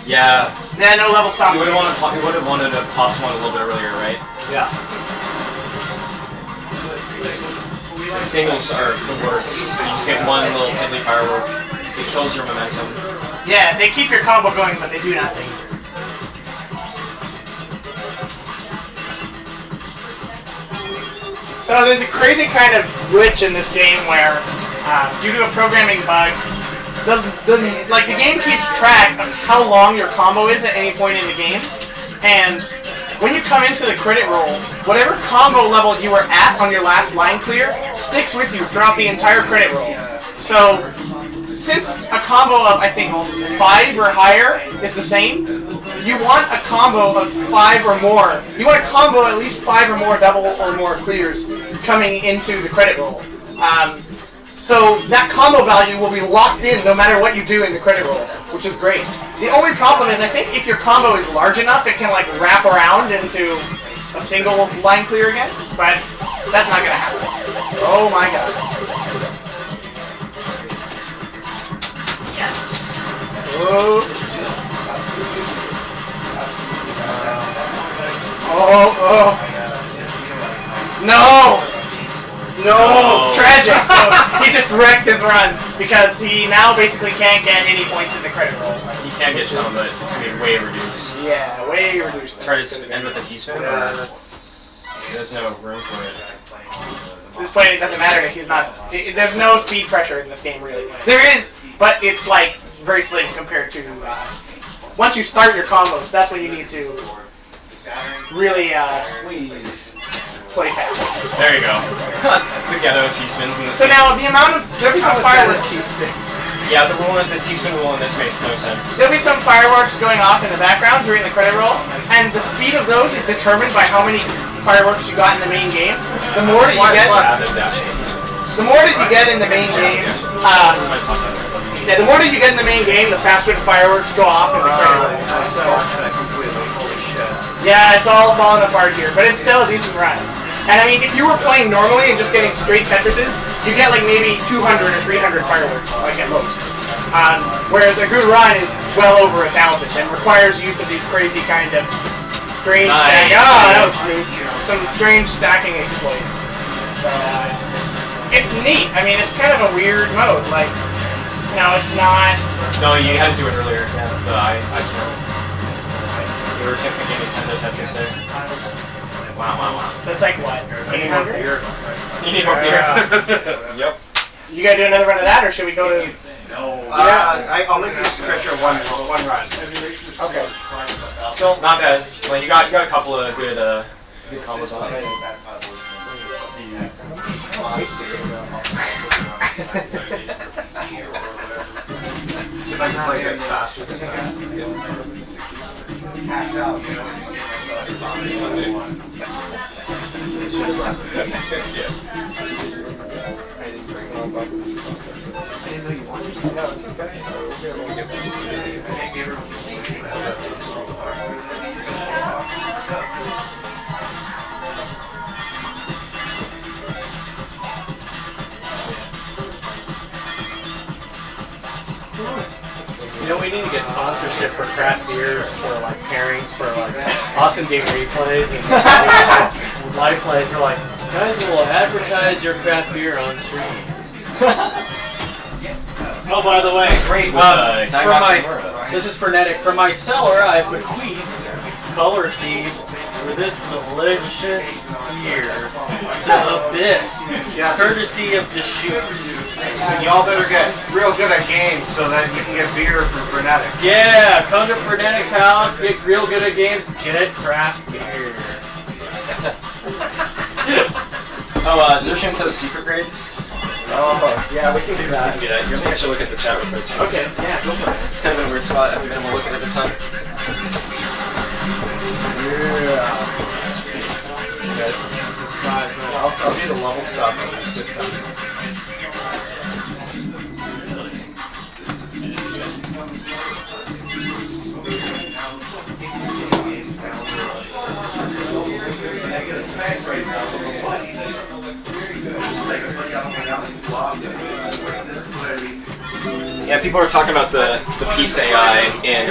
Yeah. Yeah, no level stop. You would have wanted to pop one a little bit earlier, right? Yeah. The singles are the worst. You just get one little piddly firework. It kills your momentum. Yeah, they keep your combo going, but they do nothing. So there's a crazy kind of glitch in this game where, due to a programming bug, the game keeps track of how long your combo is at any point in the game, and when you come into the credit roll, whatever combo level you were at on your last line clear sticks with you throughout the entire credit roll. So, since a combo of, I think, 5 or higher is the same, you want a combo of 5 or more. You want a combo at least 5 or more double or more clears coming into the credit roll. So that combo value will be locked in no matter what you do in the credit roll, which is great. The only problem is I think if your combo is large enough, it can like wrap around into a single line clear again, but that's not gonna happen. Oh my god. Yes. Oh. Oh. No! No! Tragic! So he just wrecked his run because he now basically can't get any points in the credit roll. You can get some, but it's gonna be way reduced. Yeah, way reduced. Try to end with a teaspoon. Yeah, There's no room for it. this point it doesn't matter. He's not. There's no speed pressure in this game really. There is, but it's like very slim compared to. Once you start your combos, that's when you need to really play fast. There you go. The ghetto teaspoons in this. So now the amount of there'll be some fireworks. Yeah, the teaspoon rule in this makes no sense. There'll be some fireworks going off in the background during the credit roll, and the speed of those is determined by how many fireworks you got in the main game. The more that you get, in the main game, the more that you get in the main game, the faster the fireworks go off in the credit roll. So, yeah, it's all falling apart here, but it's still a decent run. And I mean, if you were playing normally and just getting straight Tetrises, you get like maybe 200 or 300 fireworks, like at most. Whereas a good run is well over 1,000 and requires use of these crazy kind of strange stacking. Oh, that was smooth. Some strange stacking exploits. So, it's neat. I mean, it's kind of a weird mode. Like, no, it's not. No, you had to do it earlier. Yeah, the I smell it. You were thinking Nintendo Tetris there. Wow. That's like what? 800? You need more beer. Yep. You gotta do another run of that, or should we go to? I'll make this stretcher one run. Okay. Still not bad. Like you got a couple of good combos on it. If I can play it faster. You know, we need to get sponsorship for craft beers, for like pairings, for like awesome game replays and live plays. We're like, guys will advertise your craft beer on stream. Oh, by the way, Great. this is frenetic. For my cellar, I bequeath Color Thief for this delicious beer, the Abyss, courtesy of the Shoots. And y'all better get real good at games so that you can get beer for Frenetic. Yeah, come to Frenetic's house, get real good at games, get craft beer. Zershim says secret grade. Oh, yeah, we can do that. You can do that. You're gonna actually look at the chat real quick. Okay, yeah, go for it. It's kind of in a weird spot. I haven't been able to look at it at the time. Yeah. Yes, subscribe. I'll do the level stuff on this system. Yeah, people are talking about the peace AI in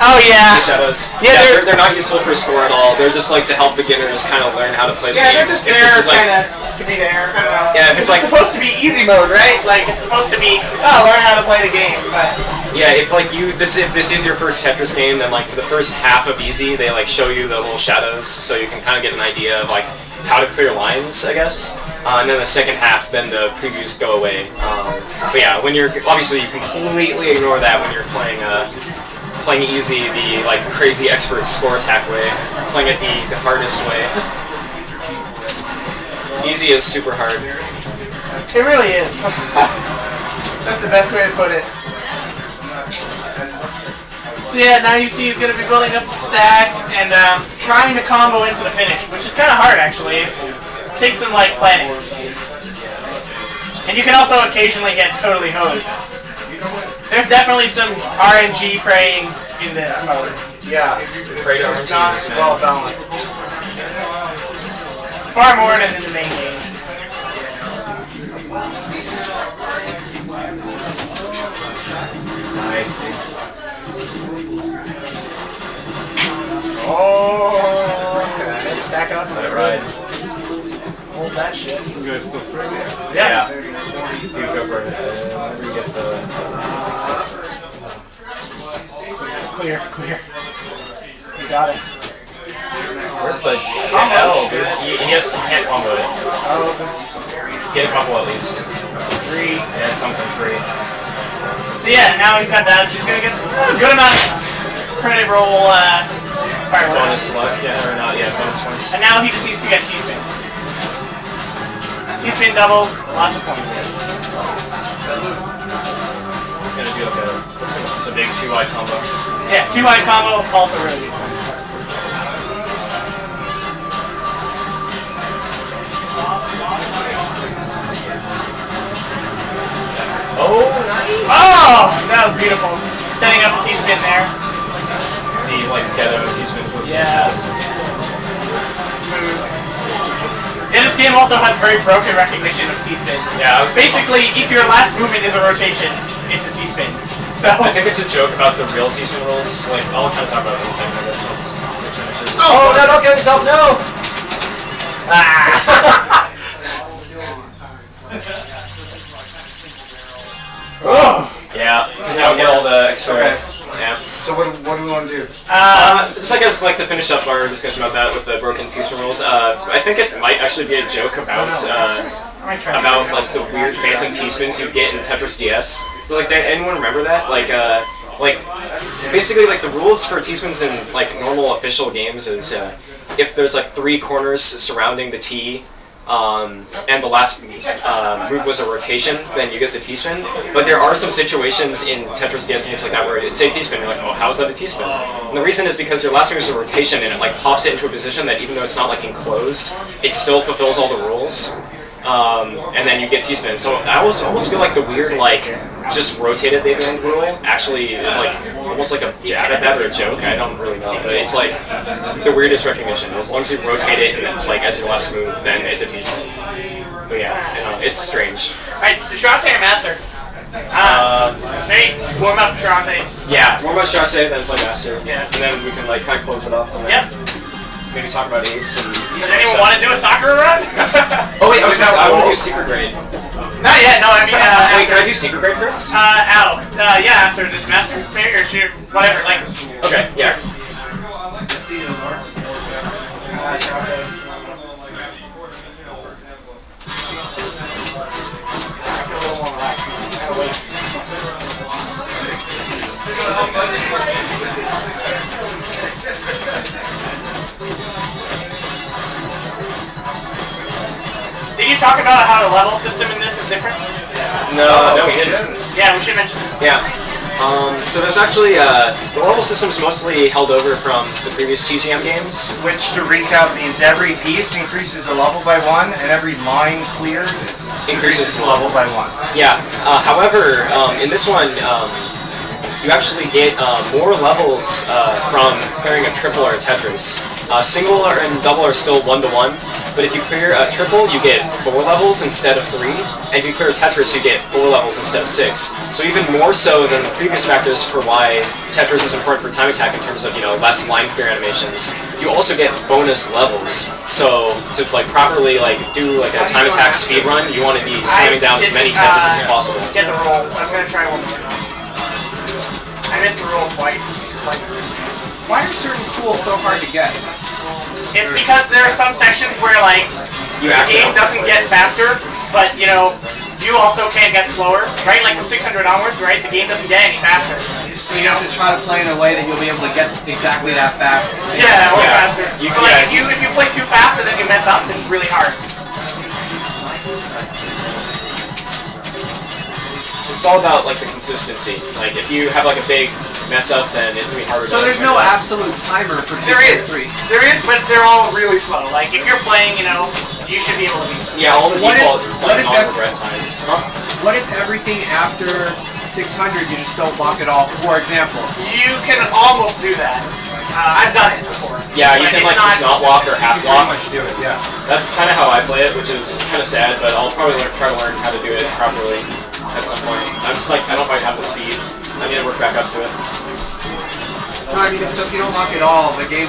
Oh yeah. the Shadows. Yeah, they're not useful for score at all. They're just like to help beginners kind of learn how to play the game. Yeah, they're just If there this is, like, kind of to be there. Yeah, if it's like supposed to be easy mode, right? Like it's supposed to be learn how to play the game. But yeah, if like if this is your first Tetris game, then like for the first half of easy, they like show you the little shadows, so you can kind of get an idea of like how to clear lines, I guess. And then the second half, then the previews go away. But yeah, when you're obviously you completely ignore that when you're playing easy, the like crazy expert score attack way, playing it the hardest way. Easy is super hard. it really is. That's the best way to put it. So So yeah, now you see he's going to be building up the stack and trying to combo into the finish, which is kind of hard actually. It takes some like planning. And you can also occasionally get totally hosed. There's definitely some RNG praying in this mode. Yeah. It's not well balanced. Far more than in the main game. Nice. Oh, okay. Stack up. Let it ride. Hold that shit. You guys still straight here? Yeah. You go for it. Whenever you get the... Clear, clear. You got it. Where's the L, dude? He can't combo it. Get a combo at least. 3. Yeah, it's something 3. So yeah, now he's got that, so he's gonna get a good amount of credit roll fireworks. Bonus luck, yeah, or not, yeah, bonus points. And now he just needs to get T-spin. T-spin doubles, lots of points. He's gonna do like a big 2-wide combo. Yeah, 2-wide combo, also really good points. Oh, nice! Oh, that was beautiful. Setting up a T-spin there. The like together with T-spins. Yeah. Smooth. Yeah, this game also has very broken recognition of T-spins. Yeah, I was basically, if your last movement is a rotation, it's a T-spin. So I think it's a joke about the real T-spin rules. Like, I'll kind of talk about it in a second, I guess, once this finishes. Oh, no, don't kill yourself, no! ah. Oh. Yeah, because you don't get all the extra. Okay. Yeah. So what do we want to do? Just I guess like to finish up our discussion about that with the broken T-spin rules. I think it might actually be a joke about like the weird phantom T-spins you get in Tetris DS. So, like, did anyone remember that? Like basically like the rules for T-spins in like normal official games is if there's like 3 corners surrounding the T. And the last move was a rotation, then you get the T-spin. But there are some situations in Tetris DS games like that where it's say T-spin, you're like, oh, how is that a T-spin? And the reason is because your last move is a rotation and it like pops it into a position that even though it's not like enclosed, it still fulfills all the rules. And then you get T-spin. So I almost feel like the weird like just rotate at the end rule actually is like almost like a jab at that or a joke. I don't really know, but it's like the weirdest recognition. As long as you rotate it and then, like as your last move, then it's a T-spin. But yeah, you know, it's strange. Alright, the Shirase and Master. Maybe warm up Shirase. Yeah, more about Shirase, then play Master. Yeah. And then we can like kind of close it off. And Yep. Maybe talk about Ace and. Does anyone want to do a Sakura run? Oh wait, I want to do Secret Grade. Not yet. No, I mean. Wait, can I do Secret Grade first? Yeah, after this Master, maybe or shoot, whatever. Like. Okay. Yeah. Did you talk about how the level system in this is different? No, we didn't. Yeah, we should mention it. Yeah. So there's actually, the level system's mostly held over from the previous TGM games. Which, to recap, means every piece increases the level by 1, and every line cleared increases the level by 1. Yeah. However, in this one, you actually get more levels from clearing a triple or a Tetris. Single and double are still 1-to-1, but if you clear a triple, you get 4 levels instead of 3, and if you clear a Tetris, you get 4 levels instead of 6. So even more so than the previous factors for why Tetris is important for time attack in terms of, you know, less line clear animations, you also get bonus levels. So to like properly like do like a time attack speed run, you want to be slamming down as many Tetris as possible. Get the roll. I'm gonna try one more. I missed the roll twice. It's just like. Why are certain tools so hard to get? It's because there are some sections where like the game doesn't get faster, but you know, you also can't get slower, right? Like from 600 onwards, right? The game doesn't get any faster. So you have to try to play in a way that you'll be able to get exactly that fast. Yeah, or faster. So like if you play too fast and then you mess up, it's really hard. It's all about like the consistency. Like if you have like a big mess up, then it's gonna be harder. So to there's no absolute timer for There is. 3. There is, but they're all really slow. Like, if you're playing, you know, you should be able to beat them. Yeah, all the What if- default what if non-regret times. What if everything after 600 you just don't lock it off? For example, You can almost do that. I've done it before. Yeah, you But can it's like just not lock or half Pretty lock. much do it, yeah. That's kind of how I play it, which is kind of sad, but I'll probably try to learn how to do it properly at some point. I'm just like, I don't quite have the speed. I need to work back up to it. no, I mean, if you don't lock it all, the game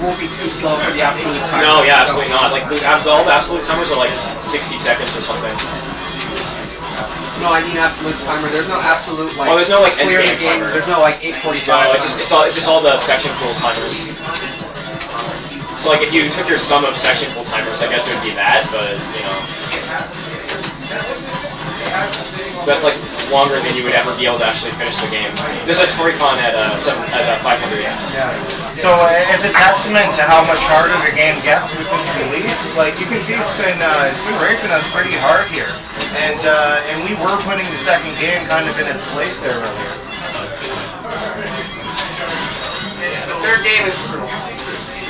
won't be too slow for the absolute timer. No, yeah, absolutely not. Like, all the absolute timers are like 60 seconds or something. No, I mean absolute timer. There's no absolute like. Oh, there's no, like, clear the endgame game. timer. There's no like 8:45. No, it's just all the section pool timers. So like, if you took your sum of section pool timers, I guess it would be that, but, you know. That's like longer than you would ever be able to actually finish the game. There's a Toricon at 500. Yeah. So as a testament to how much harder the game gets with this release, like you can see it's been raping us pretty hard here, and we were putting the second game kind of in its place there earlier. The third game is brutal.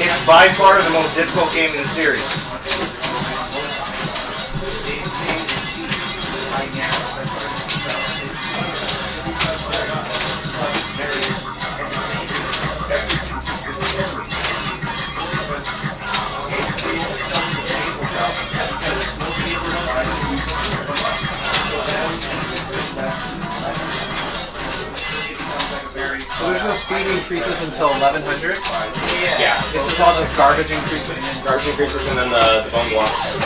It's by far the most difficult game in the series. So there's no speed increases until 1100. Yeah. This is all those garbage increases. Garbage increases and then the bone blocks.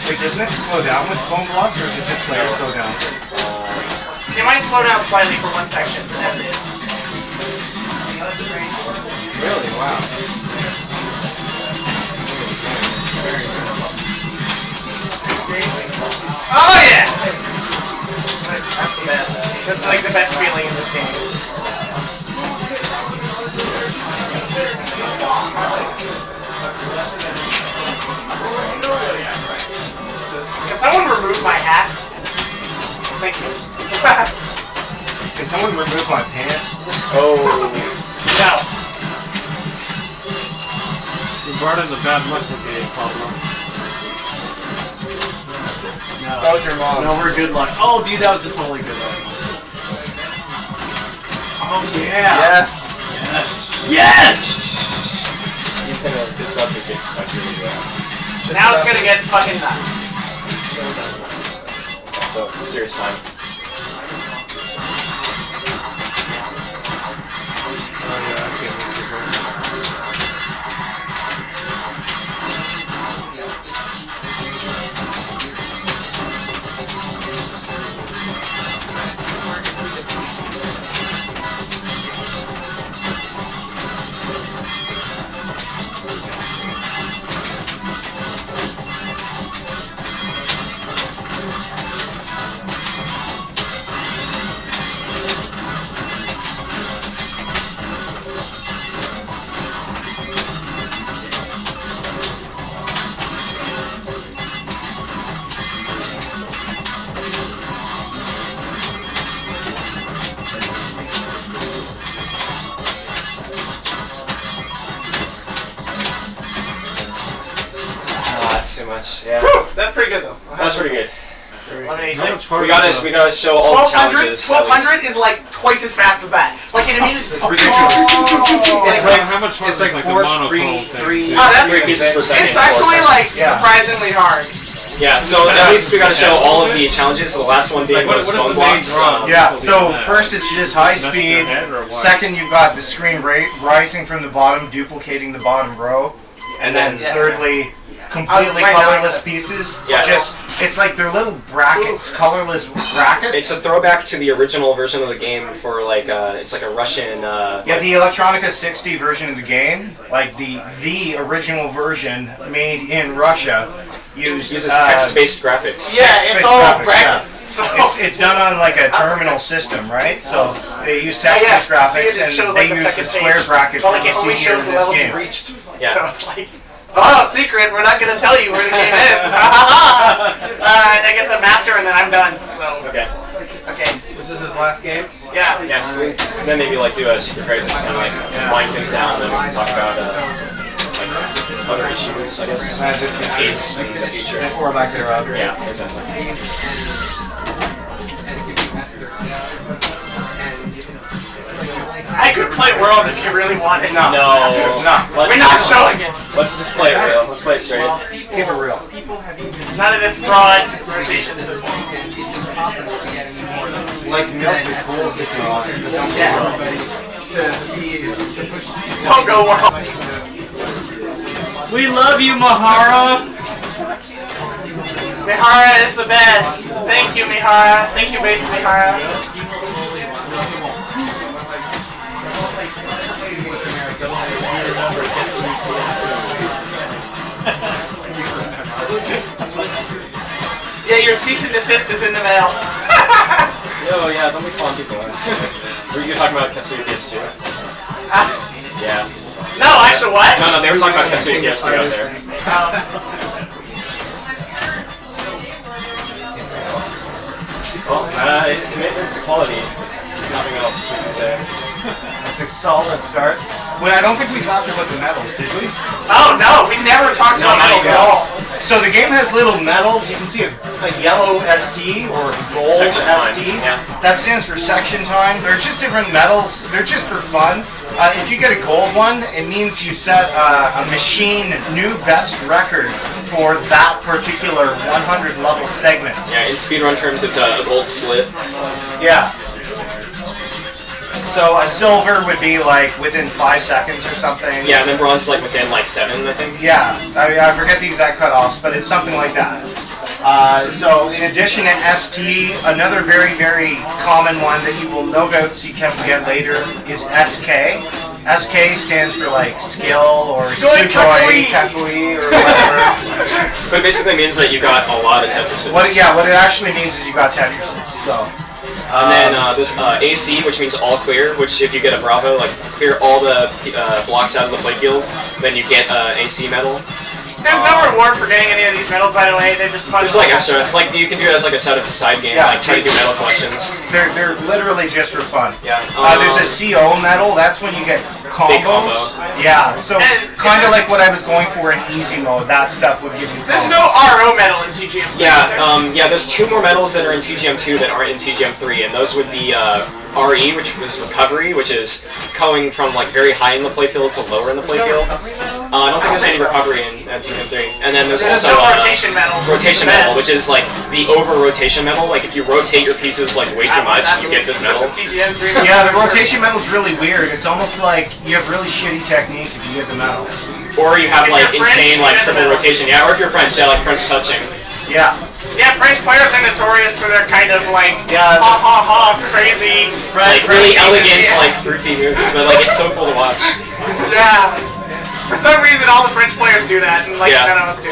Wait, doesn't it slow down with bone blocks, or is it just player slow down? They might slow down slightly for one section, but that's it. Really? Wow. Oh yeah! That's the best. That's like the best feeling in this game. Can someone remove my hat? Thank you. Can someone remove my pants? Oh. No. You brought in the bad luck with the problem. So was your mom. No, we're good luck. Oh, dude, that was a totally good luck. Oh, yeah. Yes. Yes. Yes! You said this about to get really Now it's gonna get fucking nuts. So, serious time. Oh yeah, I see it. Too much. Yeah. That's pretty good though. That's pretty good. 1186. We gotta show all the 1200? challenges. at least. 1200 is like twice as fast as that. Like it immediately. It's like How much harder it's is like the force monochrome three. thing? Oh, that's 3 pieces per second. It's actually like Yeah. surprisingly hard. Yeah, so at least we gotta show all of the challenges. So the last one being What those is bone the main blocks. draw? Yeah, so Yeah. first it's just high Mess with speed. their head or what? Second, you've got the screen rising from the bottom, duplicating the bottom row. And then thirdly, completely Right now, colorless pieces. Yeah. Just, it's like they're little brackets, colorless brackets. It's a throwback to the original version of the game for like it's like a Russian. Yeah, the Electronica 60 version of the game, like the original version made in Russia, uses text-based graphics. Yeah, it's all graphics, brackets. yeah. So It's done on like a terminal system, right? So they use text-based graphics See, it and shows, they like, the use the second square page. brackets But that like you it only see here in shows the this levels game. you've reached. Yeah. So it's like, oh, secret, we're not gonna tell you where the game ends. I guess a master and then I'm done. So Okay. okay. Was this his last game? Yeah. Yeah. Then maybe like do a secret crisis and like wind things down, and then we can talk about like other issues, I guess. Ace in the future. Or back to Rob. Yeah, exactly. I could play World if you really wanted. No. We're not showing it. Let's just play it real. Let's play it straight. Keep it real. None of this fraud rotation system. Like milk the tools if you want. Don't go World. We love you, Mahara. Mihara is the best. Thank you, Mihara. Thank you, base Mihara. Yeah, your cease and desist is in the mail. Oh yeah, don't be calling people in. Were you talking about Katsuya PS2? Yeah. No, actually, what? No, they were talking about Katsuya PS2 out there. Well, his commitment to quality. Nothing else we can say. It's a solid start. Well, I don't think we talked about the medals, did we? Oh no, we never talked about medals at all. So the game has little medals. You can see a yellow ST or gold Section ST. time, yeah. That stands for section time. They're just different medals. They're just for fun. If you get a gold one, it means you set a machine new best record for that particular 100 level segment. Yeah, in speedrun terms, it's a gold split. Yeah. So a silver would be like within 5 seconds or something. Yeah, and then bronze is like within like 7, I think. Yeah, I forget the exact cutoffs, but it's something like that. So in addition to ST, another very, very common one that you will no doubt see Kevin get later is SK. SK stands for like skill or Sugoi kakui or whatever. But it basically means that you got a lot of Tetrises. What it actually means is you got Tetrises. So. And then there's AC, which means all clear, which if you get a Bravo, like clear all the blocks out of the playfield, then you get AC medal. There's no reward for getting any of these medals, by the way. They're just fun. There's like extra, like you can do it as like a side of a side game, Yeah, like try to do medal collections. They're literally just for fun. Yeah. There's a CO medal. That's when you get combos. Big combo. Yeah. So And kind of like what I was going for in easy mode. That stuff would give you. There's combos. no RO medal in TGM. Yeah, there's 2 more medals that are in TGM2 that aren't in TGM3, and those would be RE, which was recovery, which is going from like very high in the playfield to lower in the playfield. I don't think there's any recovery in TGM3. And then there's also no rotation medal. rotation medal, which is like the over rotation medal. Like if you rotate your pieces like way too much, you get this medal. TGM3. Yeah, the rotation medal's really weird. It's almost like you have really shitty technique if you get the medal. Or you have If like you're French, insane you like get the triple medal. rotation. Yeah, or if you're French, yeah, like French touching. Yeah. Yeah, French players are notorious for their kind of like Yeah. ha ha ha crazy. Like really elegant, like fruity moves, but like it's so cool to watch. Yeah. For some reason, all the French players do that, and like Yeah. none of us do.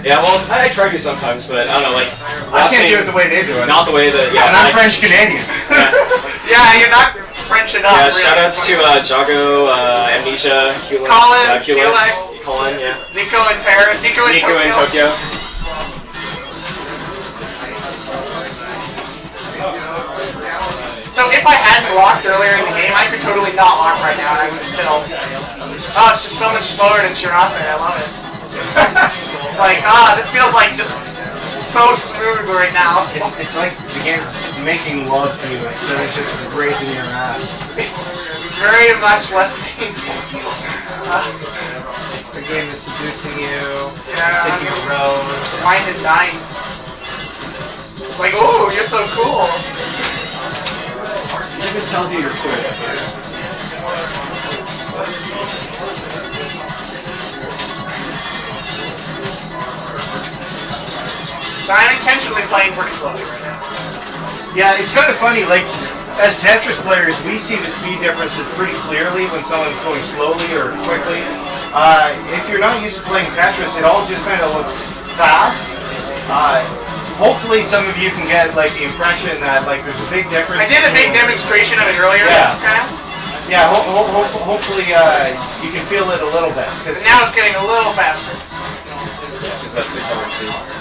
Yeah, well, I try to sometimes, but I don't know, like I can't watching, do it the way they do it. not the way that And I'm like, French Canadian. Yeah, you're not French enough. Yeah, really. shoutouts to Jago, Amnesia, Kulin, Colin, Kulex, Colin, yeah, Nico and Paris. Nico Nico in Tokyo. So if I hadn't locked earlier in the game, I could totally not lock right now, and I would still. Oh, it's just so much slower than Shirase. I love it. It's like, this feels like just so smooth right now. It's like the game's making love to you instead of just breaking your ass. It's very much less painful. The game is seducing you, Yeah, taking a rose. wine and dine. It's like, ooh, you're so cool. It even tells you you're queer. So I'm intentionally playing pretty slowly right now. Yeah, it's kind of funny. Like, as Tetris players, we see the speed differences pretty clearly when someone's going slowly or quickly. If you're not used to playing Tetris, it all just kind of looks fast. Hopefully some of you can get like the impression that like there's a big difference. I did a big demonstration of it earlier. Yeah. Kind of. Yeah, hopefully you can feel it a little bit. And now it's getting a little faster. Because that's 602.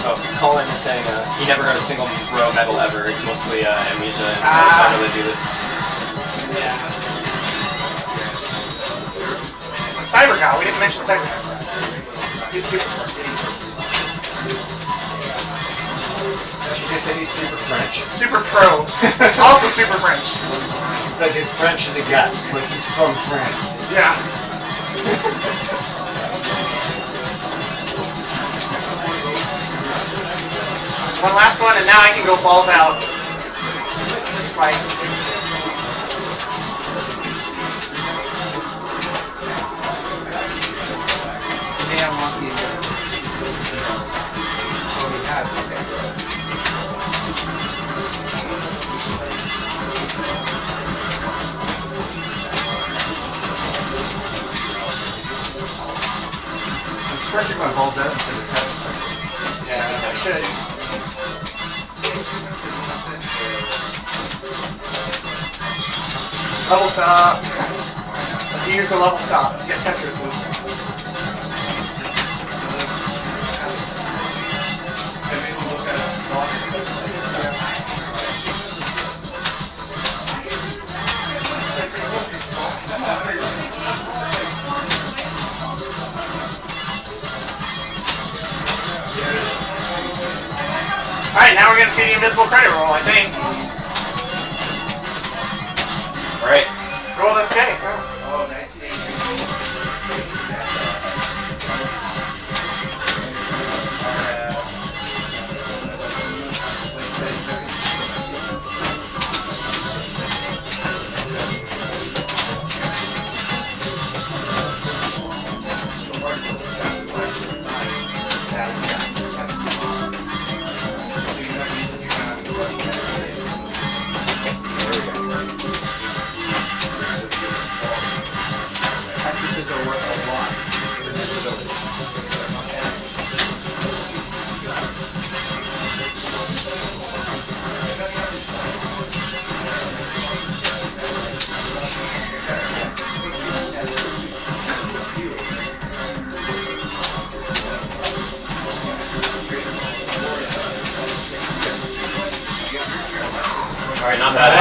Oh, Colin is saying he never heard a single bro metal ever. It's mostly Amnesia and I really do this. Yeah. Cyber God, we didn't mention Cyber God. He's super She just said he's super French. super pro. Also super French. It's like as French as it gets. Like he's from France. Yeah. One last one, and now I can go balls out. Just like. They unlock the oh, he has, okay. I'm stretching my balls out instead of touching. Yeah, I should. Level stop. Here's the level stop. Get Tetris. Alright, now we're gonna see the invisible credit roll, I think. Alright. Roll this K. Practices are worth a lot in this village. Alright, not bad.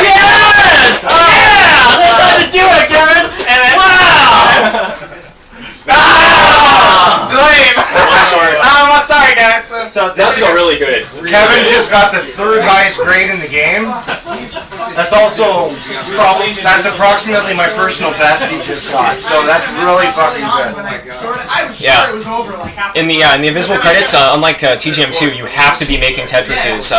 Yes! Yeah! That's how you do it, Kevin! And then, Lame! I'm sorry, guys. So That's still really good. Kevin just got the third highest grade in the game. That's also that's approximately my personal best he just got. So that's really fucking good. I was Yeah. sure it was over like half. In the invisible credits, unlike TGM2, you have to be making Tetrises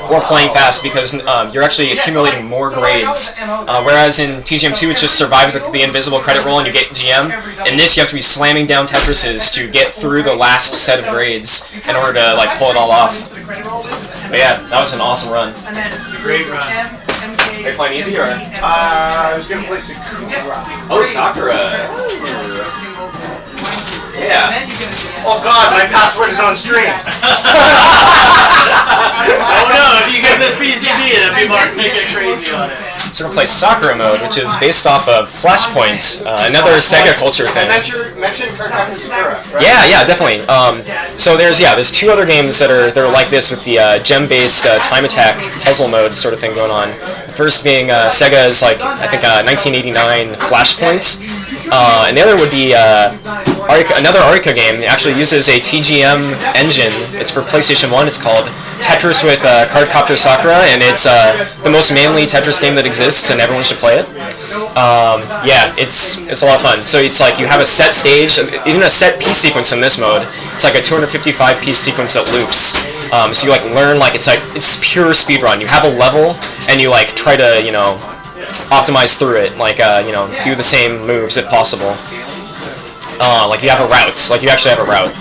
or playing fast because you're actually accumulating more grades. Whereas in TGM2, it's just survive the invisible credit roll and you get GM. In this, you have to be slamming down Tetrises to get through the last set of grades in order to like pull it all off. But yeah, that was an awesome run. Great run. Are you playing easy or? I was gonna play Sakura. Oh, Sakura. Yeah. Oh god, my password is on stream. Oh no, if you get this PCB, then people are making crazy on it. So we're gonna play Sakura mode, which is based off of Flashpoint, another Sega culture thing. Mention Sakura, right? Yeah, definitely. So there's two other games that are like this with the gem-based time attack puzzle mode sort of thing going on. The first being Sega's I think 1989 Flashpoint, and the other would be another Arca game. It actually uses a TGM engine. It's for PlayStation 1. It's called Tetris with Cardcopter Sakura, and it's the most manly Tetris game that exists, and everyone should play it. Yeah, it's a lot of fun. So it's like you have a set stage, even a set piece sequence in this mode. It's like a 255 piece sequence that loops. So you like learn it's pure speedrun. You have a level, and you like try to optimize through it, do the same moves if possible. Like you have a route, like you actually have a route.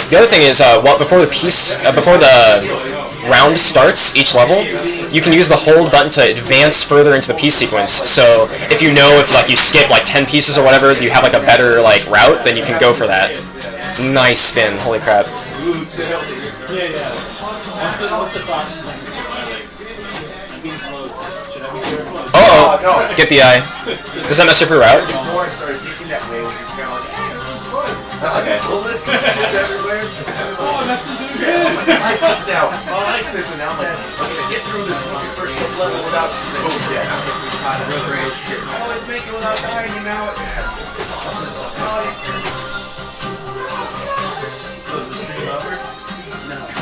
The other thing is, before the round starts each level, you can use the hold button to advance further into the piece sequence. So if you know if like you skip like 10 pieces or whatever, you have like a better like route, then you can go for that. Nice spin! Holy crap! Uh-oh! Get the eye. Does that mess up your route? That's okay. I like this now. I like this, and now I'm like, I'm gonna get through this fucking first level without always make it without dying, you know. Was the stream over?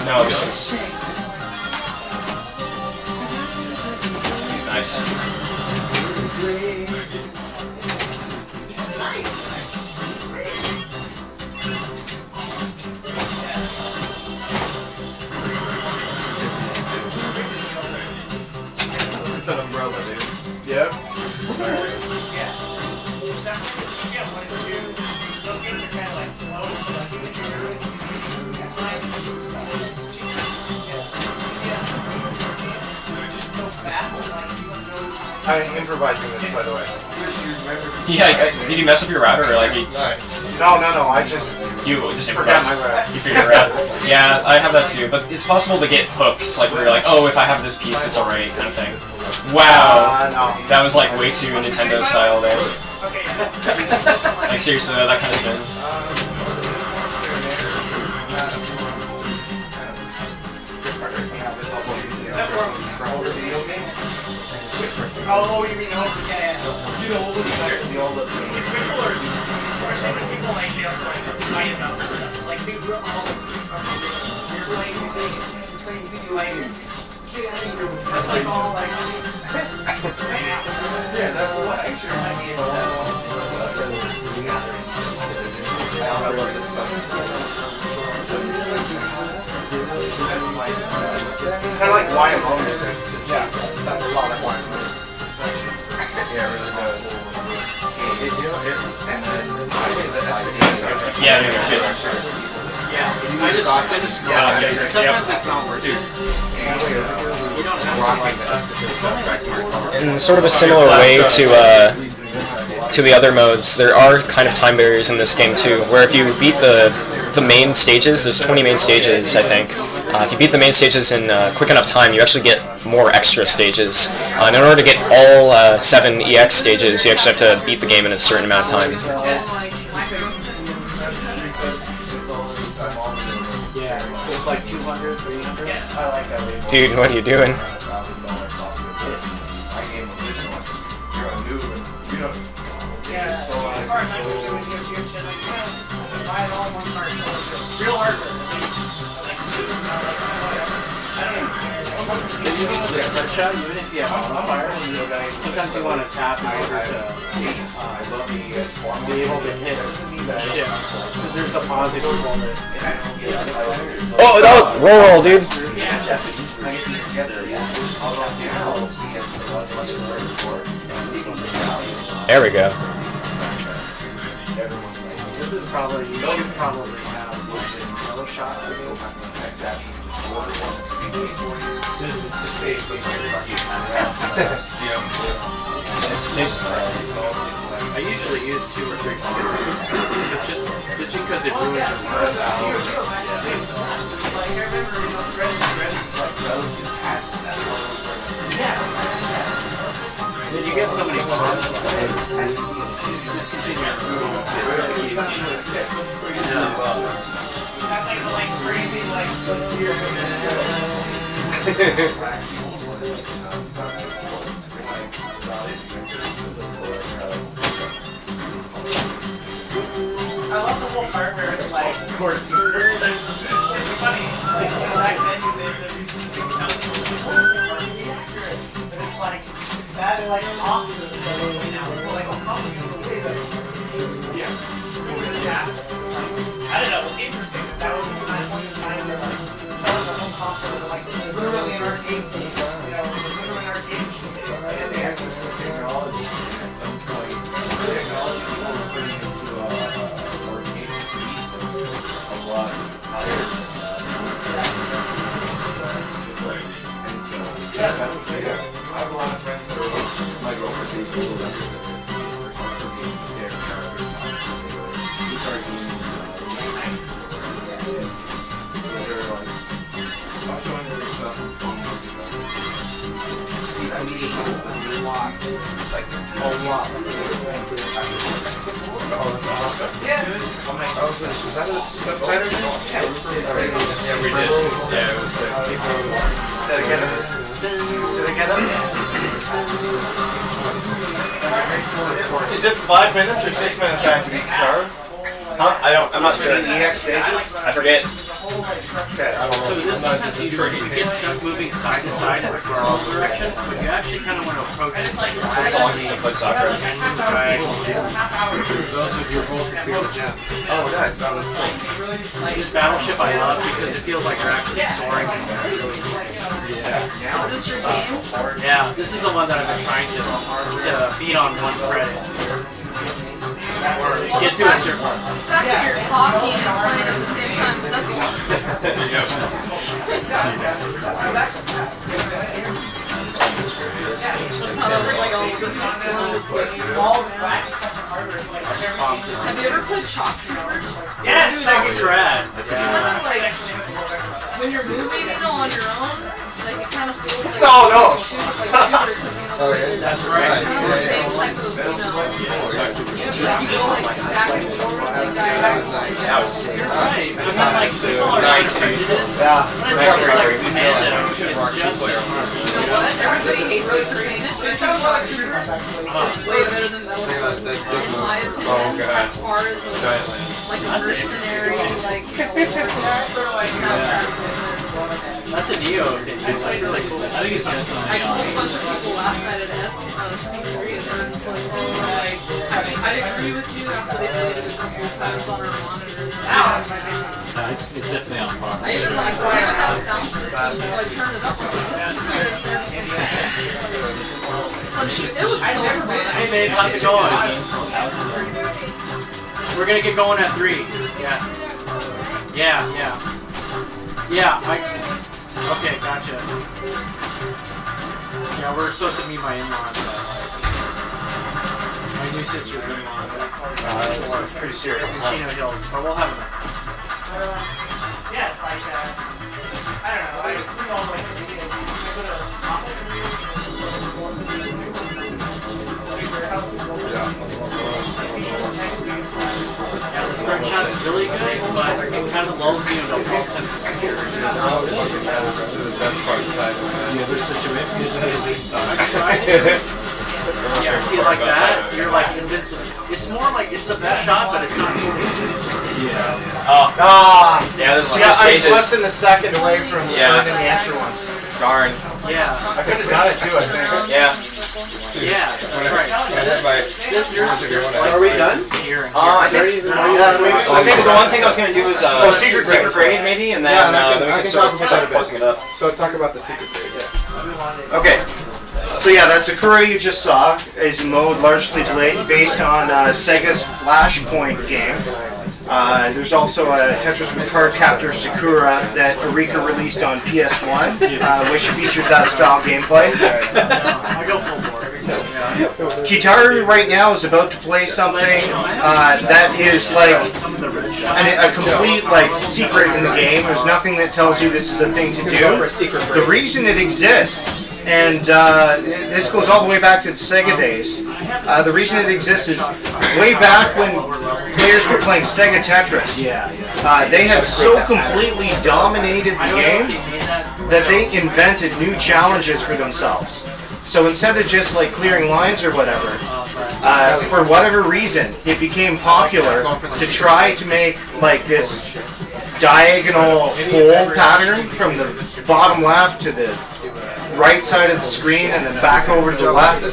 No, it's nice. It's an umbrella, dude. Yep. I'm improvising this, by the way. Yeah, did you mess up your route or like you No, I just forgot my route. You figure it out. Yeah, I have that too, but it's possible to get hooks like where you're like, oh, if I have this piece, it's alright, kind of thing. Wow, No. that was like way too Nintendo style there. Like seriously, that kind of spin. Oh, you mean over? Yeah. You know, it's people like this, like I am not stuff. Like they grew up all you're playing music, you're playing video games. That's like all like. Yeah, that's what actually reminds me of. I love this stuff. It's kind of like YMO music. Yeah, that's a lot like one. Yeah, it really does. Yeah, maybe too. Yeah, I just sometimes it's not working. We don't have In sort of a similar way to the other modes, there are kind of time barriers in this game too, where if you beat the main stages, there's 20 main stages, I think. If you beat the main stages in quick enough time, you actually get more extra stages. And in order to get all 7 EX stages, you actually have to beat the game in a certain amount of time. It's like 200, 300. I like that. Dude, what are you doing? Real hardware. Even if you have fire, sometimes you want to tap in order to be able to hit ships. Because there's a positive roll that. Oh, that was roll, dude. There we go. This is probably, you should probably have another shot for this. This is the stage they I usually use 2 or 3 but just because it ruins then you get so many cards. Just continue I love the whole part where it's like, of course, it's funny. Like, you know, back then you did but it's like that is like opposite. So you know, we're like, oh, yeah. I don't know. It was interesting. That was the time when where like some of the home consoles were like literally an arcade game. You know, literally an arcade game. Right? And they actually technology at some point. Technology people were putting into arcade a lot higher than Is it 5 minutes or 6 minutes after each card? Huh? I'm not sure. EX stages? I forget. Okay. So this sometimes you get stuck moving side to side in all directions, but you actually kind of want to approach it like As long as it's a played Sakura. Those of you both clear the gems. Oh, nice. Oh, that's cool. This battleship I love because it feels like you're actually soaring. Is this your game? Yeah, this is the one that I've been trying to beat on one credit. Or get to a certain one. The fact that you're talking and playing at the same time says a lot. That's how everybody always does this game. Have you ever played Shock Troopers? Yes, Shock Rad. Like, when you're moving, on your own, like it kind of feels like No. shoot like shooter, because That's right. kind of the same type of, you go like back and forth, like diagonally. That was sick. Right. I mean, like, people are Nice, dude. prejudiced. Yeah. Nice recovery. You know what? Everybody hates it for saying it, but I think Shock Troopers is way better than Metal Slug, in my opinion, as far as like a mercenary, like, soundtrack. That's a Neo opinion. It's like really cool. I think it's definitely I told a bunch of people last night at C3 and they're just like, oh, I agree with you after they played it a couple of times on our monitor. It's definitely on par. I even like when I had a sound system, so I turned it up. I was like, this is good. It was so fun. Hey babe, how's it going? We're gonna get going at 3. Yeah, okay, gotcha. Yeah, we're supposed to meet my in-laws. My new sister's in-laws. It's pretty serious. Chino Hills, but we'll have them. Yeah, it's like, I don't know, we all like to get Yeah, the start shot's really good, but it kind of lulls you into a false sense of fear. That's part of the title. Yeah, see it like that, you're like invincible. It's more like it's the best shot, but it's not. Yeah, there's two Yeah, I was stages. less than a second away from Yeah. starting the extra ones. Darn. Yeah. I could have done it too, I think. Yeah. Yeah, that's right. This Are we done? I think the one thing I was gonna do is secret grade maybe, and then then we can start closing it up. So talk about the secret grade, yeah. Okay. So yeah, that Sakura you just saw is a mode largely based on Sega's Flashpoint game. There's also a Tetris with Card Captor Sakura that Eureka released on PS1, which features that style gameplay. I go full board. Kitaru right now is about to play something that is like a complete like secret in the game. There's nothing that tells you this is a thing to do. The reason it exists, and this goes all the way back to the Sega days, the reason it exists is way back when players were playing Sega Tetris. They had so completely dominated the game that they invented new challenges for themselves. So instead of just like clearing lines or whatever, for whatever reason, it became popular to try to make like this diagonal hole pattern from the bottom left to the right side of the screen and then back over to the left.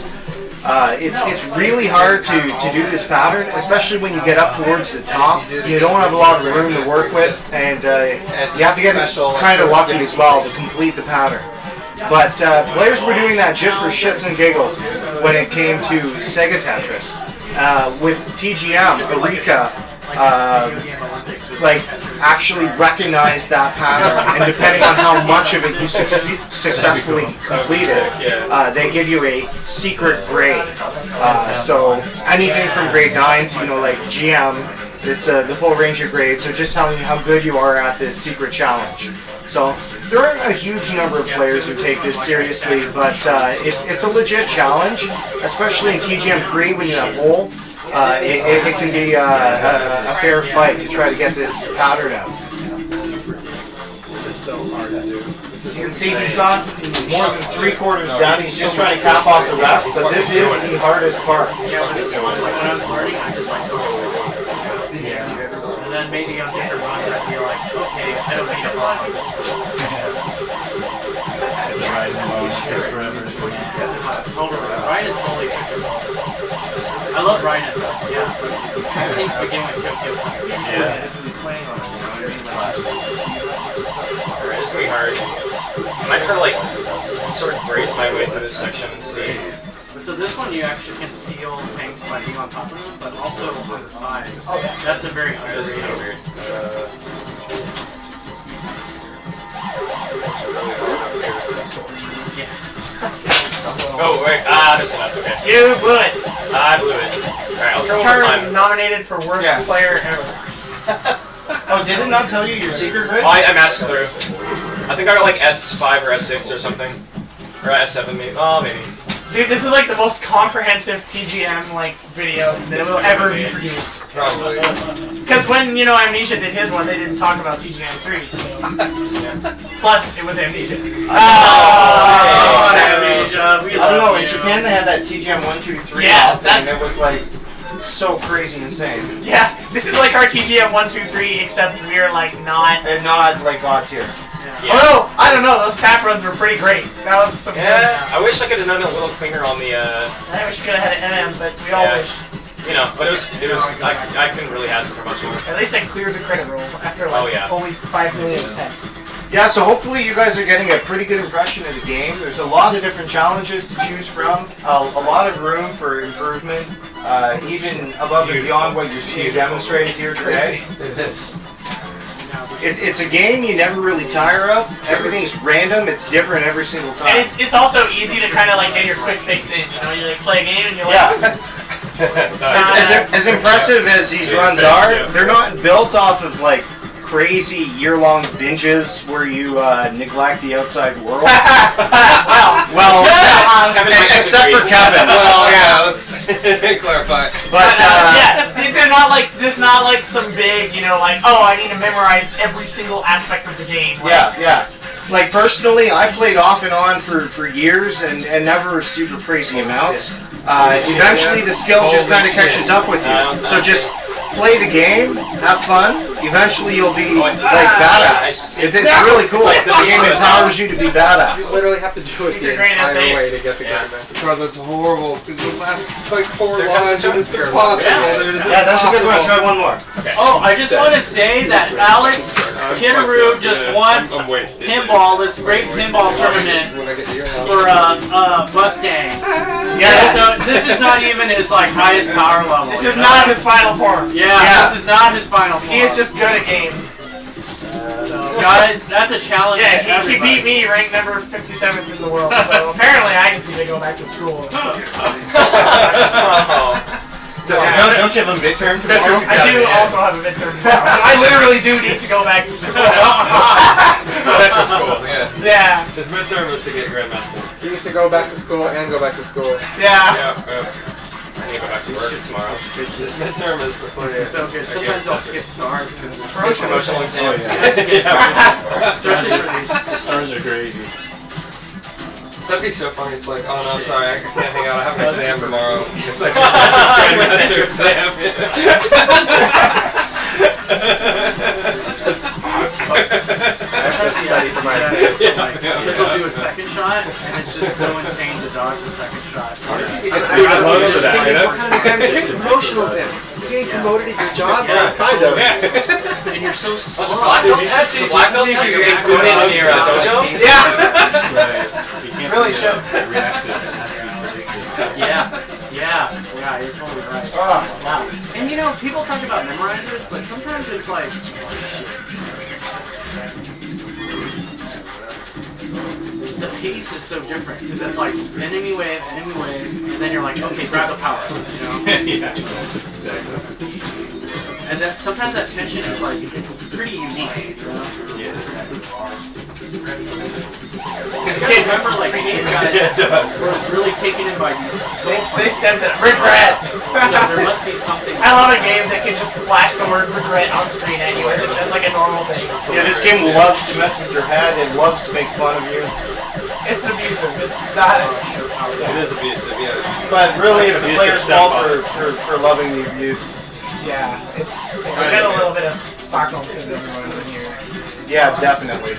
It's really hard to do this pattern, especially when you get up towards the top. You don't have a lot of room to work with, and you have to get kind of lucky as well to complete the pattern. But players were doing that just for shits and giggles when it came to Sega Tetris. With TGM, Eureka, like actually recognize that pattern, and depending on how much of it you successfully completed, they give you a secret grade. So anything from grade 9 to like GM, it's the full range of grades. So just telling you how good you are at this secret challenge. So there aren't a huge number of players who take this seriously, but it's a legit challenge, especially in TGM3 when you have whole. It can be a fair fight to try to get this powdered out. You can see he's got more than 3/4 done. He's just trying to cap off the rest, but this is the hardest part. And then maybe on different ones I'd be like, okay, I don't need a block on this one. Ryan totally took it wrong. I love Ryan though, yeah. I think the game with Kyo. Yeah. Alright, this is gonna be hard. I might try to like sort of brace my way through this section and see. So this one you actually can seal tanks by being on top of them, but also on the sides. That's a very underrated. Oh wait, this one, okay. You blew it. I blew it. Alright, I'll try one more time. Nominated for worst player ever. Oh, did it not tell you your secret grade? Oh, I masked through. I think I got like S5 or S6 or something. Or S7 maybe. Oh, maybe. Dude, this is like the most comprehensive TGM like video that will ever be produced. Probably. Because when, you know, Amnesia did his one, they didn't talk about TGM3, so. Plus, it was Amnesia. Amnesia. I don't know, in Japan they had that TGM 1, 2, 3 Yeah, and it was like so crazy insane. Yeah, this is like our TGM 1, 2, 3, except we're like not. And not like God tier. Yeah. Oh no, I don't know, those tap runs were pretty great. That was some I wish I could have done it a little cleaner on the I wish you could have had an MM, but we all wish. You know, but it was I couldn't really ask for much more. At least I cleared the credit roll after like only 5 million attempts. Yeah, so hopefully you guys are getting a pretty good impression of the game. There's a lot of different challenges to choose from, a lot of room for improvement, even above and beyond what you see demonstrated here today. It is. It's a game you never really tire of. Everything's random. It's different every single time. And it's also easy to kind of like get your quick fix in. You know, you like play a game and you're like. As impressive as these runs are, they're not built off of like crazy year-long binges where you neglect the outside world. well, except for Kevin. Well, yeah, let's clarify. But yeah, they're not like not like some big, you know, like I need to memorize every single aspect of the game. Like, yeah. Like personally, I played off and on for years and never super crazy amounts. Eventually, the skill just kind of catches up with you. So just play the game, have fun. Eventually, you'll be like badass. It's really cool. The game empowers you to be badass. You literally have to do it the entire way to get the Grandmaster. Because it's horrible. Because the last like 4 lines and it's impossible. Yeah, that's a good one. Try one more. Okay. Oh, I just want to say that Alex Kitaru just won pinball, this great pinball tournament for Mustang. Yeah. So this is not even his like highest power level. This is not his final form. Yeah, this is not his final form. He is just good at games. Guys, that's a challenge. Yeah, he beat me, ranked number 57th in the world. So apparently, I just need to go back to school. Don't you have a midterm tomorrow? I do also have a midterm tomorrow, so I literally do need to go back to school. That's school, Yeah. His midterm was to get Grandmaster. He needs to go back to school and go back to school. Yeah. I need to go back to work tomorrow. His midterm is before you. So good. Sometimes I'll skip stars because It's promotional exam. especially for these. The stars are crazy. That'd be so funny. It's like, oh no, sorry, I can't hang out. I have an exam tomorrow. It's like exam. I have to study for my exam. Because they'll do a second shot, and it's just so insane to dodge the second shot. It's too close to that, you know? It's promotional then. You're getting promoted at your job? Yeah. Kind of. And you're so slow. What's a black belt test? Is a black belt test? You're getting promoted in your dojo? Yeah. Really should. Yeah, you're totally right. Oh, wow. And you know, people talk about memorizers, but sometimes it's like, oh shit. pace is so different because it's like enemy wave, and then you're like, okay, grab the power, you know? Yeah, exactly. And then sometimes that tension is like, it's pretty unique, you know? Yeah. I remember like game guys were really taken in by these. They stepped it. Regret. So there must be something. I love a game that can just flash the word regret on screen anyways. It's just like a normal thing. Yeah, this game loves to mess with your head and loves to make fun of you. It's abusive. It's not. It is abusive, yeah. But really, it's the Abusive player's fault stepfather. for loving the abuse. Yeah, it's. We got a little bit of Stockholm syndrome going on here. Yeah, definitely.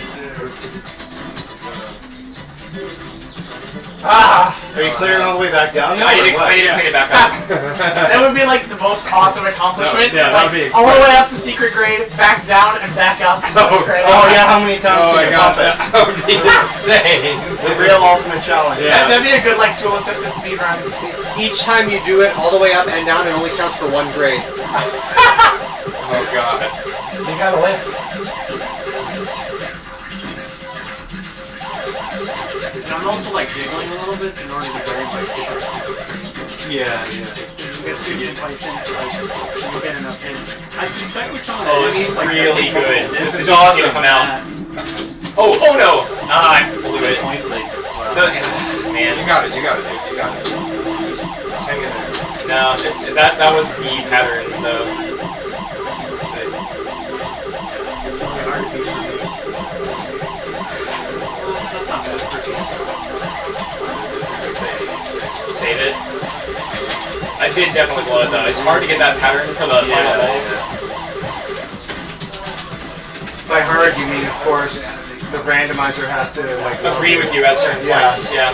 Ah, Are you clearing all the way back down now? I need or what? to clean it back up. that would be like the most awesome accomplishment. Yeah, like, that'd be all the way up to secret grade, back down and back up. Oh yeah, how many times Oh can my you god, bump it? that would be insane. The real ultimate challenge. Yeah. That'd be a good like tool assisted speed run. Each time you do it all the way up and down, it only counts for 1 grade. Oh god. You gotta lift. And I'm also like jiggling a little bit in order to bury my guitar. Yeah. You get too complacent, like you get enough hits. I suspect with some of the Oh, this enemies, is like really good. This is It's awesome. gonna come out. Oh no! I blew it. Man. You got it, dude. You got it. Hang in there. No, it's that was the pattern though. It's really hard to beat. That's not bad for Save it. I did definitely blow it though. It's hard to get that pattern for the final ball. By hard, you mean, of course, the randomizer has to like Agree with you at certain points. Yeah.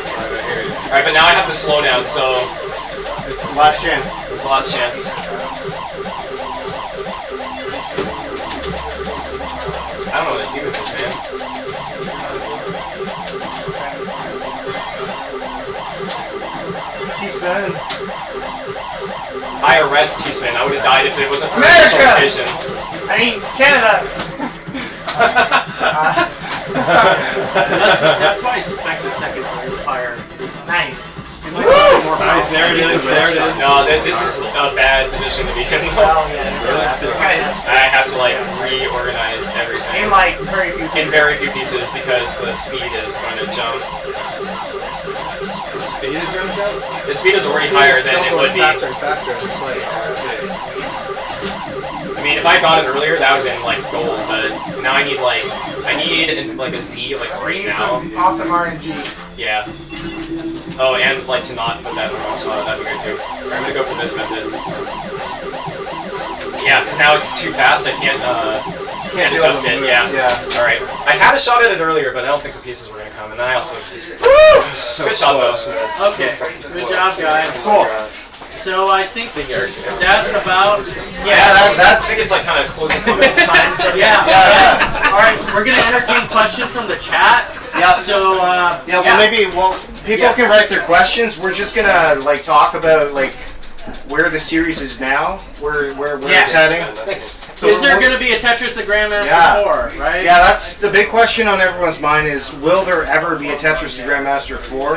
Alright, but now I have to slow down, so It's the last chance. it's the last chance. I don't know what to do with this, man. Keep spinning. IRS T-Spin. I would have died if it wasn't for America! instrumentation. I mean, Canada. That's why I suspect the second fire is Nice. It might be more Nice, there it is, there it is. No, this is a bad position to be in. Well, yeah. I have to like reorganize everything In like very few in pieces. very few pieces because the speed is going to jump. Speed is gonna jump? The speed is already higher than it would be. Faster and faster as you play. I mean, if I got it earlier, that would have been like gold. But now I need like a Z like We right need now. some awesome RNG. Yeah. Oh, and like to not put that in one spot. That'd be good too. I'm gonna go for this method. Yeah, because now it's too fast. I can't do adjust all the it. moves, Yeah. yeah. All right. I had a shot at it earlier, but I don't think the pieces were gonna come. And then I also just good shot though. Okay, good job, guys. Cool. So I think that's about Yeah, I that's think it's like kind of closing comments time. So yeah. All right, we're gonna entertain questions from the chat. yeah. So Yeah, well, maybe people can write their questions. We're just gonna like talk about like where the series is now, where it's heading. Thanks. So is there we're- gonna be a Tetris the Grandmaster Yeah. 4? Right? Yeah, that's the big question on everyone's mind: is will there ever be a Tetris the Grandmaster 4?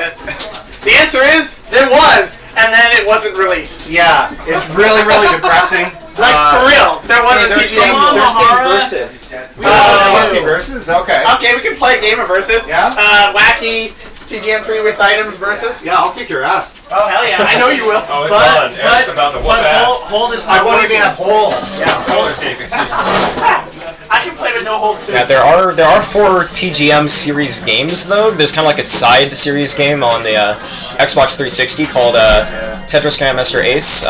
The answer is there was, and then it wasn't released. Yeah, it's really depressing. Like for real, there was a They're TCM. saying Mahara. versus. TCM versus? Okay. Okay, we can play a game of versus. Yeah? Wacky TGM3 with items versus. Yeah, I'll kick your ass. Oh hell yeah, I know you will. Oh, it's But, on. Eric's about to whoop but ass. hold is I not won't even working. have hole. Roller tape, excuse me. I can play with no hold too. Yeah, there are 4 TGM series games though. There's kind of like a side series game on the Xbox 360 called Tetris Grandmaster Ace.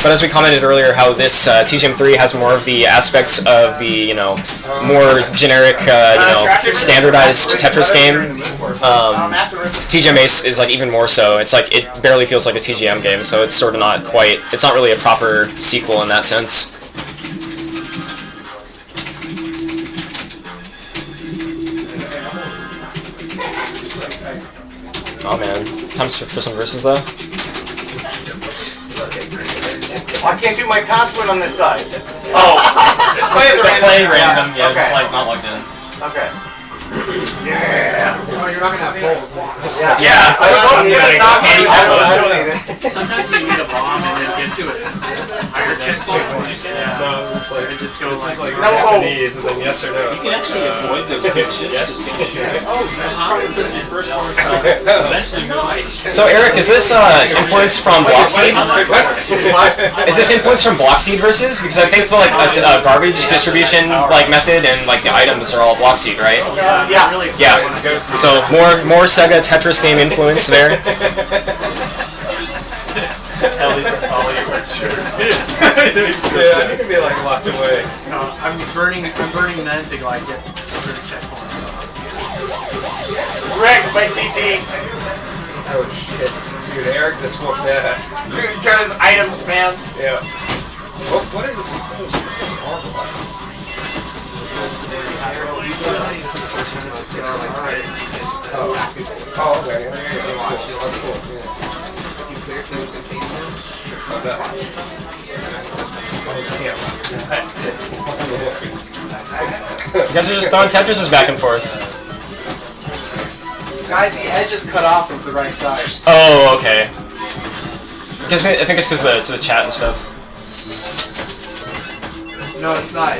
But as we commented earlier, how this TGM3 has more of the aspects of the more generic standardized Tetris game. Master versus. TGM Ace is like even more so. It's like it barely feels like a TGM game, so it's sort of not quite. It's not really a proper sequel in that sense. Oh man, times for some verses though. I can't do my password on this side. Oh, just play it random. Yeah, Okay. just like not logged in. Okay. Oh, you're not gonna have bowls. Yeah. Sometimes you need a bomb and then get to it. Higher next checkpoint. Yeah. No, it's like It just goes this is like like Japanese, and then yes or no. You can actually avoid those shit. Just So Eric, is this influence from Block Seed? Is this influence from Block Seed versus? Because I think the like garbage distribution like method and like the items are all Block Seed, right? Yeah. Yeah. So more Sega Tetris game influence there. At least that's all you were sure. Yeah, you can be like locked away. No, I'm burning them to like get through the checkpoint. Wrecked by CT. Oh shit. Dude, Eric just whooped ass. Got his items, man. Yeah. What is it? Oh, okay. That's cool. You clear things contained You guys are just throwing Tetrises back and forth. Guys, the edge is cut off of the right side. Oh, okay. I think it's because of the chat and stuff. No, it's not.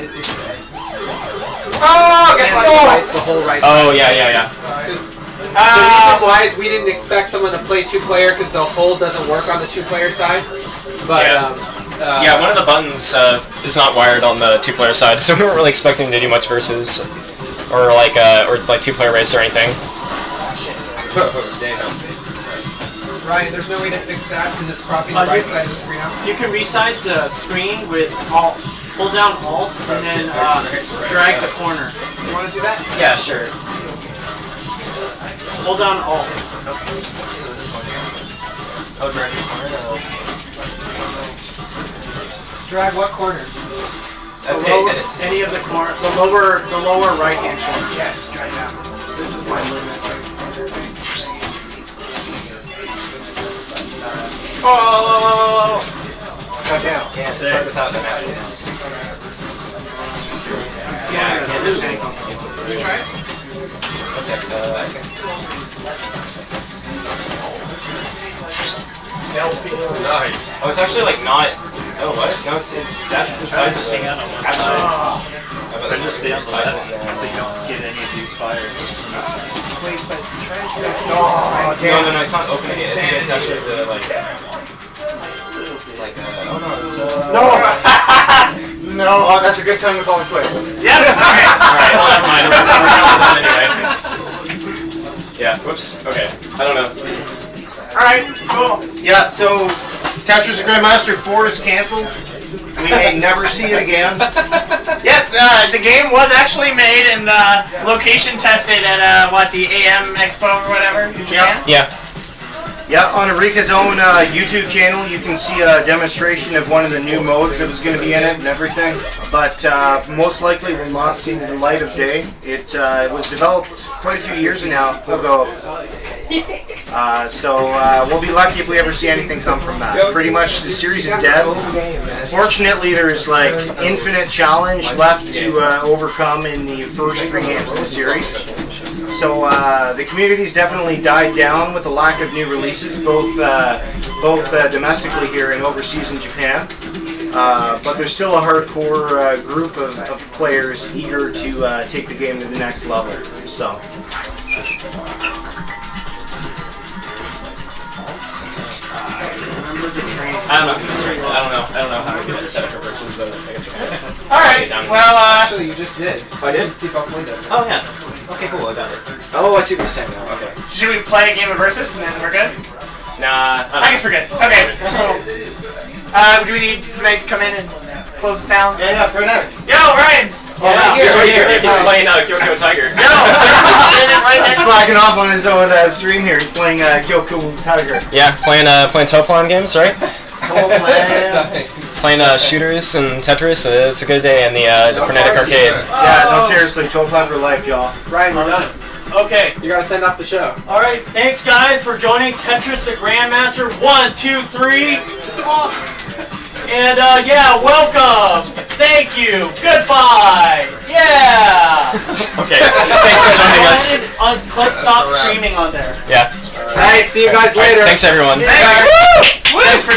Oh, It's okay. the whole right Oh, side. yeah. The reason why is we didn't expect someone to play two-player because the hold doesn't work on the two-player side. But Yeah, one of the buttons is not wired on the two-player side, so we weren't really expecting to do much versus, or like two-player race or anything. Ryan, there's no way to fix that because it's cropping the right side of the screen out. You can resize the screen with Alt. Hold down Alt and then drag the corner. You want to do that? Yeah, sure. Hold down Alt. Oh, drag the corner. Drag what corner? Any of the corner, the lower right hand corner. Yeah, just drag it out. This is my limit. Oh! Cut down. Yeah, start without the matches. Yeah, Did you try it? One sec, Nice. Oh, it's actually like not. Oh, what? No, it's that's the size of it. But just stay on the left so you don't get any of these fires. Wait, but try to Oh, damn. No, it's not open yet. I think it's actually the oh no, it's No! No, oh, that's a good time to call it quits. Yep. Alright, well, never mind. We're anyway. Yeah, whoops. Okay. I don't know. Alright, cool. Yeah, so Tetris the Grandmaster 4 is canceled. We may never see it again. Yes, the game was actually made and location tested at the AM Expo or whatever in Japan. Yeah. Yeah, on Arika's own YouTube channel, you can see a demonstration of one of the new modes that was going to be in it and everything. But most likely will not see the light of day. It was developed quite a few years ago. So we'll be lucky if we ever see anything come from that. Pretty much the series is dead. Fortunately, there's like infinite challenge left to overcome in the first 3 games of the series. So the community's definitely died down with the lack of new releases, both domestically here and overseas in Japan. But there's still a hardcore group of players eager to take the game to the next level. So. I don't know how to get it set up for versus, but I guess we're gonna. Alright, well, Actually, you just did. I did? See both windows. Oh yeah. Okay, cool. I got it. Oh, I see what you're saying now. Okay. should we play a game of Versus and then we're good? Nah. I guess we're good. Okay, cool. Do we need Fnatic to come in and close us down? Yeah, for now. Yo, Ryan! He's right here. He's playing Kyoko Tiger. Yo! Standing right He's next to slacking off on his own stream here. He's playing Kyoko Tiger. Yeah, playing Toplan games, right? Playing shooters and Tetris. It's a good day in the Frenetic Arcade. Yeah, no, seriously, Toplan for life, y'all. Ryan, you're done. Okay. You gotta send off the show. Alright, thanks guys for joining Tetris the Grandmaster 1, 2, 3. And yeah, welcome. Thank you. Goodbye. Yeah. Okay. Thanks for joining us. us. Click stop streaming on there. Yeah. Alright, see you guys later. Thanks, everyone. Thanks for